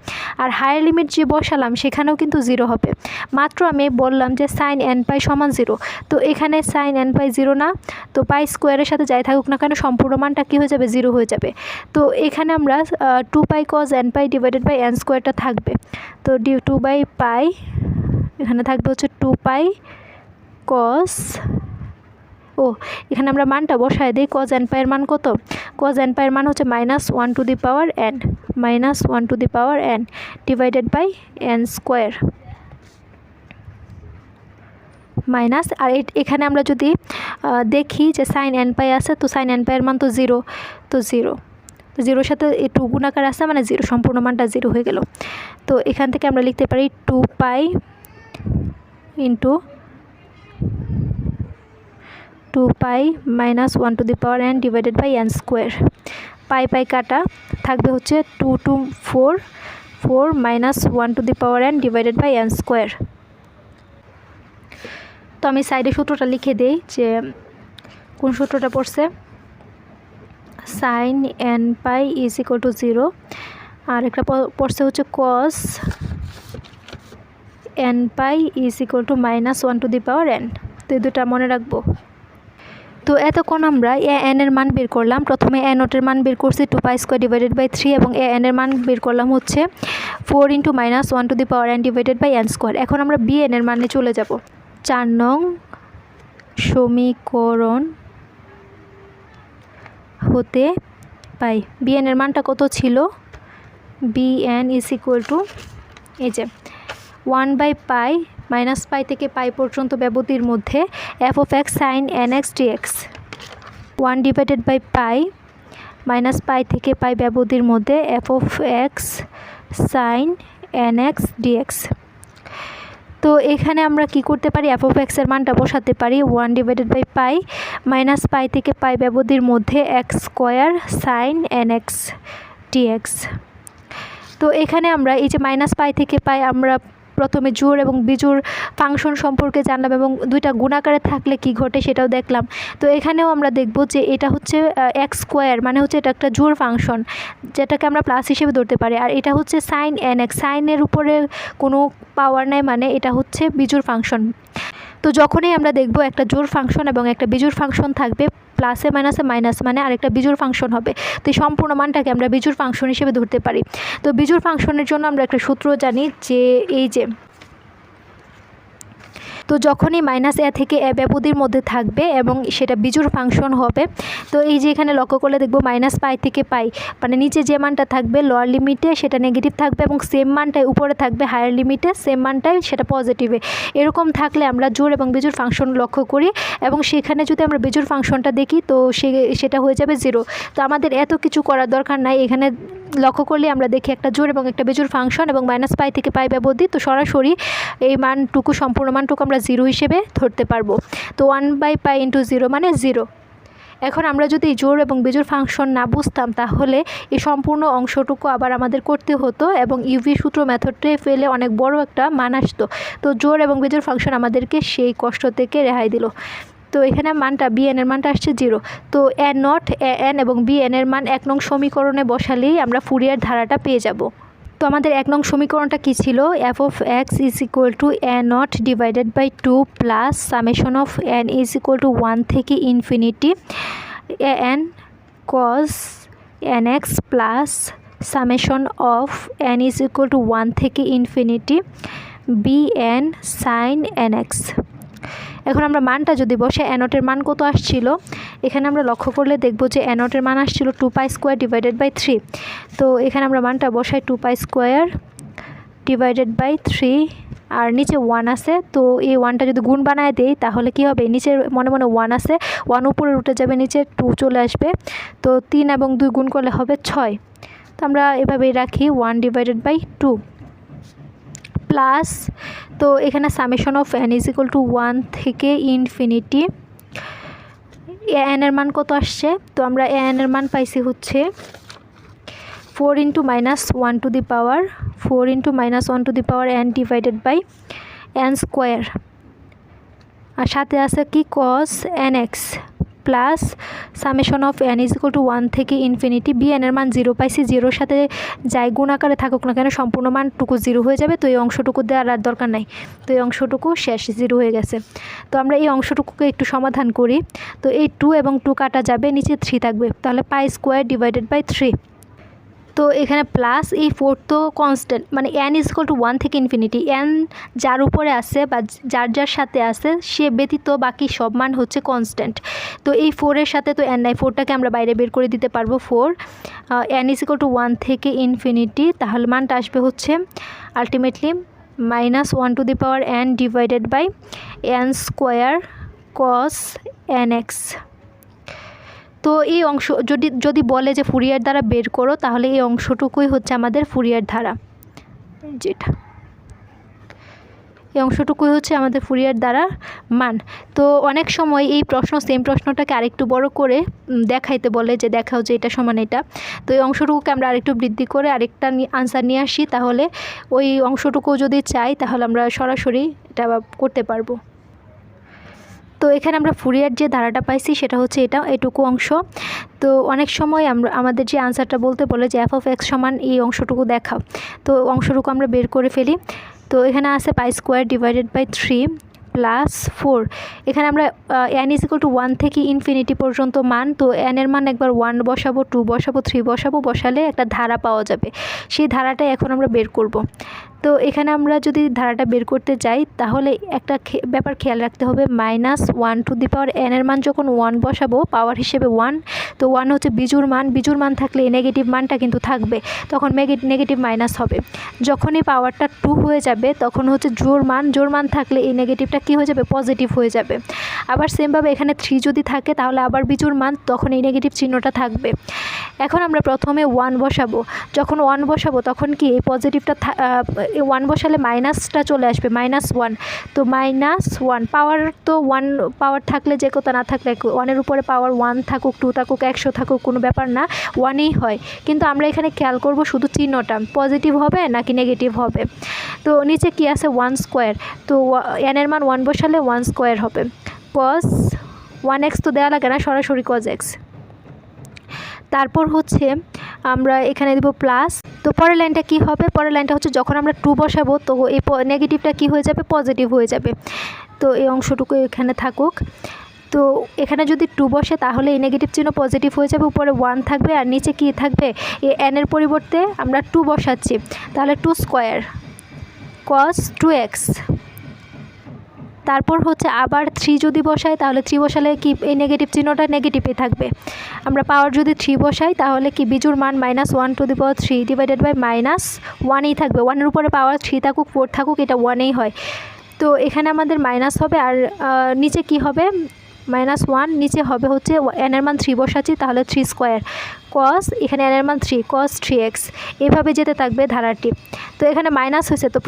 আর হায়ার লিমিট যে বসালাম সেখানেও কিন্তু 0 হবে, মাত্র আমি বললাম যে সাইন n পাই সমান 0, তো এখানে সাইন n পাই 0 না, তো পাই স্কোয়ারের সাথে যাই থাকুক না কেন সম্পূর্ণ মানটা কী হয়ে যাবে, 0 হয়ে যাবে। তো এখানে আমরা 2 pi cos n pi divided by n স্কোয়ারটা থাকবে, তো 2 বাই পাই এখানে থাকবে হচ্ছে 2 পাই কস, এখানে আমরা মানটা বসায় দিই, কজ n পাইয়ের মান কত, কজ n পাইয়ের মান হচ্ছে -1 to the power n, -1 to the power n divided by n square minus. আর এখানে আমরা যদি দেখি যে সাইন n পাই আছে, তো সাইন n পাইয়ের মান তো 0, তো 0, তো 0-র সাথে একটু গুণাকার আছে মানে 0, সম্পূর্ণ মানটা 0 হয়ে গেল। তো এখান থেকে আমরা লিখতে পারি 2 pi into 2 pi -1 to the power n divided by n square, pi pi কাটা থাকবে হচ্ছে 2 2 4 4 -1 to the power n divided by n square. তো আমি সাইডে সূত্রটা লিখে দিই যে কোন সূত্রটা পড়ছে, sine n pi is equal to 0, আর একটা পড়ছে হচ্ছে cos n pi is equal to -1 to the power n। তো এই দুটা মনে রাখবো। তো এতক্ষণ আমরা এ এন এর মান বের করলাম। প্রথমে এ নটের মান বের করছি 2π² ডিভাইডেড বাই 3 এবং এ এন এর মান বের করলাম হচ্ছে 4 × -1 to the power n divided by n²। এখন আমরা বি এন এর মানে চলে যাব। 4 নং সমীকরণ হতে পাই বি এন এর মানটা কত ছিল, B N is equal to এই যে 1/π -π থেকে π পর্যন্ত ব্যবধির মধ্যে f of x sin nx dx, 1 divided by π -π থেকে π ব্যবধির মধ্যে f of x sin nx dx। তো এখানে আমরা কি করতে পারি, f of x এর মানটা বসাতে পারি 1 ডিভাইডেড বাই π -π থেকে π ব্যবধির মধ্যে x² sin nx dx। তো এখানে আমরা এই যে -π থেকে π আমরা প্রথমে জোড় এবং বিজোড় ফাংশন সম্পর্কে জানলাম এবং দুইটা গুণাকারে থাকলে কি ঘটে সেটাও দেখলাম। তো এখানেও আমরা দেখব যে এটা হচ্ছে x² মানে হচ্ছে এটা একটা জোড় ফাংশন যেটাকে আমরা প্লাস হিসেবে ধরতে পারি, আর এটা হচ্ছে সাইন nx, সাইনের উপরে কোনো পাওয়ার নাই মানে এটা হচ্ছে বিজোড় ফাংশন। তো যখনই আমরা দেখব একটা জোড় ফাংশন এবং একটা বিজোড় ফাংশন থাকবে, প্লাসে মাইনাসে মাইনাস মানে আরেকটা বিজোড় ফাংশন হবে, তো এই সম্পূর্ণ মানটাকে আমরা বিজোড় ফাংশন হিসেবে ধরতে পারি। তো বিজোড় ফাংশনের জন্য আমরা একটা সূত্র জানি যে এই যে, তো যখনই -a থেকে a ব্যবধির মধ্যে থাকবে এবং সেটা বিজোড় ফাংশন হবে, তো এই যে এখানে লক্ষ্য করলে দেখব -π থেকে π মানে নিচে যে মানটা থাকবে লোয়ার লিমিটে সেটা নেগেটিভ থাকবে এবং সেম মানটাই উপরে থাকবে হায়ার লিমিটে, সেম মানটাই সেটা পজিটিভে। এরকম থাকলে আমরা জোড় এবং বিজোড় ফাংশন লক্ষ্য করি এবং সেখানে যদি আমরা বিজোড় ফাংশনটা দেখি তো সেটা হয়ে যাবে 0। তো আমাদের এত কিছু করার দরকার নাই, এখানে লক্ষ্য করলে আমরা দেখি একটা জোড় এবং একটা বিজোড় ফাংশন এবং -π থেকে π ব্যবধি, তো সরাসরি এই মানটুকু সম্পূর্ণ মানটুকু আমরা 0 হিসেবে ধরতে পারবো। তো 1/π × 0 মানে 0। এখন আমরা যদি জোড় এবং বিজোড় ফাংশন না বুঝতাম তাহলে এই সম্পূর্ণ অংশটুকু আবার আমাদের করতে হতো এবং ইউভি সূত্র মেথডে ফেলে অনেক বড় একটা মান আসতো। তো জোড় এবং বিজোড় ফাংশন আমাদেরকে সেই কষ্ট থেকে রেহাই দিল। তো এখানে মানটা বি এন এর মানটা আসছে 0। তো এ নট, এ এন এবং বি এন এর মান 1 নং সমীকরণে বসালেই আমরা ফুরিয়ার ধারাটা পেয়ে যাব। তো আমাদের 1 নং সমীকরণটা কি ছিল, f of x is equal to a naught divided by 2 plus summation of n is equal to 1 থেকে infinity a n cos nx plus summation of n is equal to 1 থেকে infinity b n sin nx। এখন আমরা মানটা যদি বসে a naught এর মান কত আসছিল, এখানে আমরা লক্ষ্য করলে দেখব যে a naught এর মান আসছিল 2π² ডিভাইডেড বাই 3। তো এখানে আমরা মানটা বসাই 2π² ডিভাইডেড বাই 3 আর নিচে 1 আছে, তো এই 1টা যদি গুণ বানায় দেই তাহলে কি হবে, নিচে মনে মনে 1 আছে, 1 উপরে উঠে যাবে, নিচে 2 চলে আসবে, তো 3 এবং 2 গুণ করলে হবে 6। তো আমরা এভাবেই রাখি 1 ডিভাইডেড বাই 2 প্লাস, তো এখানে summation of n is equal to 1 থেকে ইনফিনিটি এ এন এর মান কত আসছে, তো আমরা এ এন এর মান পাইছি হচ্ছে 4 × -1 to the power 4 × -1 to the power n divided by n², আর সাথে আছে কি cos nx plus summation of n is equal to 1 থেকে ইনফিনিটি বি এন এর মান 0 পাইছি, 0-র সাথে যাই গুণ আকারে থাকুক না কেন সম্পূর্ণ মানটুকু 0 হয়ে যাবে, তো এই অংশটুকু দেওয়ার আর দরকার নাই, তো এই অংশটুকু শেষ 0 হয়ে গেছে। তো আমরা এই অংশটুকুকে একটু সমাধান করি, তো এই 2 এবং 2 কাটা যাবে, নিচে 3 থাকবে, তাহলে π² ডিভাইডেড বাই 3। তো এখানে প্লাস এই 4 তো কনস্ট্যান্ট মানে n ইজ ইকুয়াল টু 1 থেকে ইনফিনিটি, n যার উপরে আছে বা যার যার সাথে আছে সে ব্যতীত বাকি সব মান হচ্ছে কনস্ট্যান্ট। তো এই 4 এর সাথে তো n নাই, 4টাকে আমরা বাইরে বের করে দিতে পারবো, 4 n ইজ ইকুয়াল টু 1 থেকে ইনফিনিটি, তাহলে মানটা আসবে হচ্ছে ultimately -1 to the power n divided by n² cos nx। তো এই অংশ যদি বলে যে ফুরিয়ার ধারা বের করো তাহলে এই অংশটুকুই হচ্ছে আমাদের ফুরিয়ার ধারা, যেটা এই অংশটুকুই হচ্ছে আমাদের ফুরিয়ার ধারা মান। তো অনেক সময় এই সেম প্রশ্নটাকে আরেকটু বড় করে দেখাইতে বলে যে দেখাও যে এটা সমান এটা, তো এই অংশটুকুকে আমরা আরেকটু বৃদ্ধি করে আরেকটা আনসার নিয়ে আসি, তাহলে ওই অংশটুকু যদি চাই তাহলে আমরা সরাসরি এটা করতে পারবো। তো এখানে আমরা ফুরিয়ার যে ধারাটা পাইছি সেটা হচ্ছে এটুকু অংশ। তো অনেক সময় আমাদের যে আনসারটা বলতে বলে যে f of x সমান এই অংশটুকু দেখাও, তো অংশটুকু আমরা বের করে ফেলি। তো এখানে আছে π² ডিভাইডেড বাই 3 প্লাস 4। এখানে আমরা n = 1 থেকে ইনফিনিটি পর্যন্ত মান, তো n এর মান একবার 1 বসাবো, 2 বসাবো, 3 বসাবো, বসালে একটা ধারা পাওয়া যাবে। সেই ধারাটাই এখন আমরা বের করব। তো এখানে আমরা যদি ধারাটা বের করতে যাই তাহলে একটা ব্যাপার খেয়াল রাখতে হবে, -1n এর মান যখন 1 বসাবো পাওয়ার হিসেবে 1, তো 1 হচ্ছে বিজোড় মান, বিজোড় মান থাকলে এই নেগেটিভ মানটা কিন্তু থাকবে, তখন নেগেটিভ মাইনাস হবে। যখনই পাওয়ারটা 2 হয়ে যাবে তখন হচ্ছে জোড় মান থাকলে এই নেগেটিভটা কী হয়ে যাবে, পজিটিভ হয়ে যাবে। আবার সেমভাবে এখানে 3 যদি থাকে তাহলে আবার বিজোড় মান, তখন এই নেগেটিভ চিহ্নটা থাকবে। এখন আমরা প্রথমে 1 বসাবো, যখন 1 বসাবো তখন কি এই পজিটিভটা 1 বসালে মাইনাসটা চলে আসবে, -1, তো -1 পাওয়ার, তো 1 পাওয়ার থাকলে যে কথা, না থাকলে 1-এর উপরে পাওয়ার 1 থাকুক, 2 থাকুক, 100 থাকুক, কোনো ব্যাপার না, 1ই হয়। কিন্তু আমরা এখানে খেয়াল করব শুধু চিহ্নটা পজিটিভ হবে নাকি নেগেটিভ হবে। তো নিচে কি আছে, 1 স্কোয়ার, তো n এর মান 1 বসালে 1 স্কোয়ার হবে, cos 1x তো দেওয়া লাগে না, সরাসরি cos x। তারপর হচ্ছে আমরা এখানে দেব প্লাস, তো পরের লাইনটা কি হবে, পরের লাইনটা হচ্ছে যখন আমরা 2 বসাবো তো এই নেগেটিভটা কি হয়ে যাবে, পজিটিভ হয়ে যাবে। তো এই অংশটুকু এখানে থাকুক। তো এখানে যদি 2 বসে তাহলে এই নেগেটিভ চিহ্ন পজিটিভ হয়ে যাবে, উপরে 1 থাকবে আর নিচে কি থাকবে, এই n এর পরিবর্তে আমরা 2 বসাচ্ছি, তাহলে 2 স্কোয়ার cos 2x। তারপর হচ্ছে আবার 3 যদি বসাই তাহলে 3 বসালে কি এই নেগেটিভ চিহ্নটা নেগেটিভই থাকবে। আমরা পাওয়ার যদি 3 বসাই তাহলে কি বিজোড় মান -1^3 ডিভাইডেড বাই -1ই থাকবে, 1-এর উপরে পাওয়ার 3 থাকুক 4 থাকুক এটা 1ই হয়। তো এখানে আমাদের মাইনাস হবে আর নিচে কি হবে, -1, নিচে হবে হচ্ছে n এর মান 3 বসাচ্ছি তাহলে 3 স্কোয়ার cos, এখানে n এর মান 3 cos 3x, এভাবে যেতে থাকবে ধারাটি। তো এখানে মাইনাস হয়েছে, তো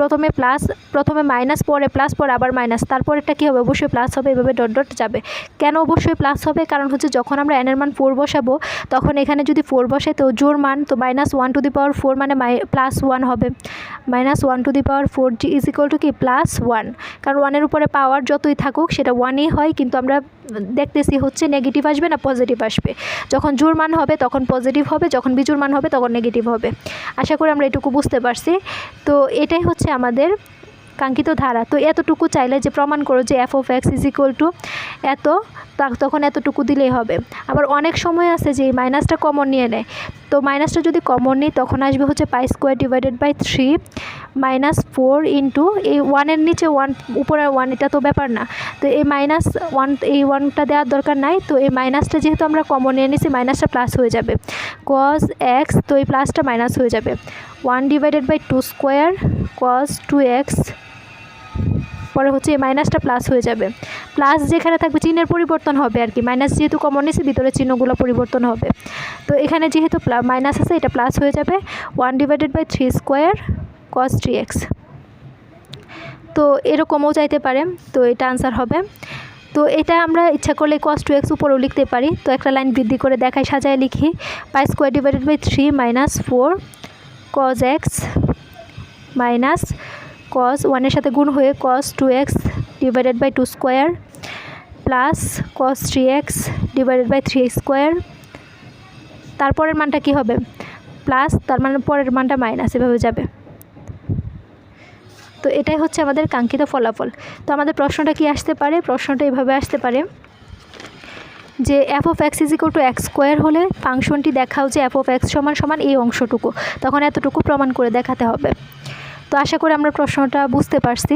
প্রথমে মাইনাস, পরে প্লাস, পরে আবার মাইনাস, তারপরেরটা কী হবে, অবশ্যই প্লাস হবে, এভাবে ডট ডট যাবে। কেন অবশ্যই প্লাস হবে, কারণ হচ্ছে যখন আমরা n এর মান 4 বসাবো তখন এখানে যদি 4 বসাই তো জোড় মান, তো -1^4 মানে +1 হবে, -1^4 = কি +1, কারণ 1-এর উপরে পাওয়ার যতই থাকুক সেটা 1ই হয়, কিন্তু আমরা দেখতেছি হচ্ছে নেগেটিভ আসবে না পজিটিভ আসবে। যখন জোড় মান হবে তখন পজিটিভ হবে, যখন বিজোড় মান হবে তখন নেগেটিভ হবে। আশা করি আমরা এটুকু বুঝতে পারছি। তো এটাই হচ্ছে আমাদের কাঙ্ক্ষিত ধারা। তো এতটুকু চাইলে যে প্রমাণ করো যে f(x) = এত, তখন এতটুকু দিলেই হবে। আবার অনেক সময় আছে যে মাইনাসটা কমন নিয়ে নেয়, তো মাইনাসটা যদি কমন নিই তখন আসবে হচ্ছে π² ডিভাইডেড বাই 3 -4 ইন্টু এই 1-এর নিচে 1 উপরে 1, এটা তো ব্যাপার না, তো এই -1, এই 1টা দেওয়ার দরকার নাই। তো এই মাইনাসটা যেহেতু আমরা কমন নিয়ে নিছি মাইনাসটা প্লাস হয়ে যাবে, cos x, তো এই প্লাসটা মাইনাস হয়ে যাবে, 1 divided by 2 square cos 2x, পরে হচ্ছে এই মাইনাসটা প্লাস হয়ে যাবে, প্লাস যেখানে থাকবে চিহ্নের পরিবর্তন হবে আর কি, মাইনাস যেহেতু কমন নিয়েছি ভিতরে চিহ্নগুলো পরিবর্তন হবে। তো এখানে যেহেতু মাইনাস আছে এটা প্লাস হয়ে যাবে, 1 divided by 3 square cos 3x। তো এরকমও চাইতে পারে, তো এটা আনসার হবে। তো এটা আমরা ইচ্ছা করলে cos 2x উপরেও লিখতে পারি। তো একটা লাইন বৃদ্ধি করে দেখাই, সাজায় লিখি, π² divided by 3 -4 cos x minus cos 1-এর সাথে গুণ হয়ে cos 2x divided by 2 square plus cos 3x divided by 3 square, তারপরের মানটা কি হবে প্লাস, তার মানে পরের মানটা মাইনাস, এভাবে যাবে। তো এটাই হচ্ছে আমাদের কাঙ্ক্ষিত ফলাফল। তো আমাদের প্রশ্নটা কি আসতে পারে, প্রশ্নটা এভাবে আসতে পারে যে f(x) = x² হলে ফাংশনটি দেখাও যে f(x) = এই অংশটুকু, তখন এতটুকু প্রমাণ করে দেখাতে হবে। তো আশা করি আমরা প্রশ্নটা বুঝতে পারছি।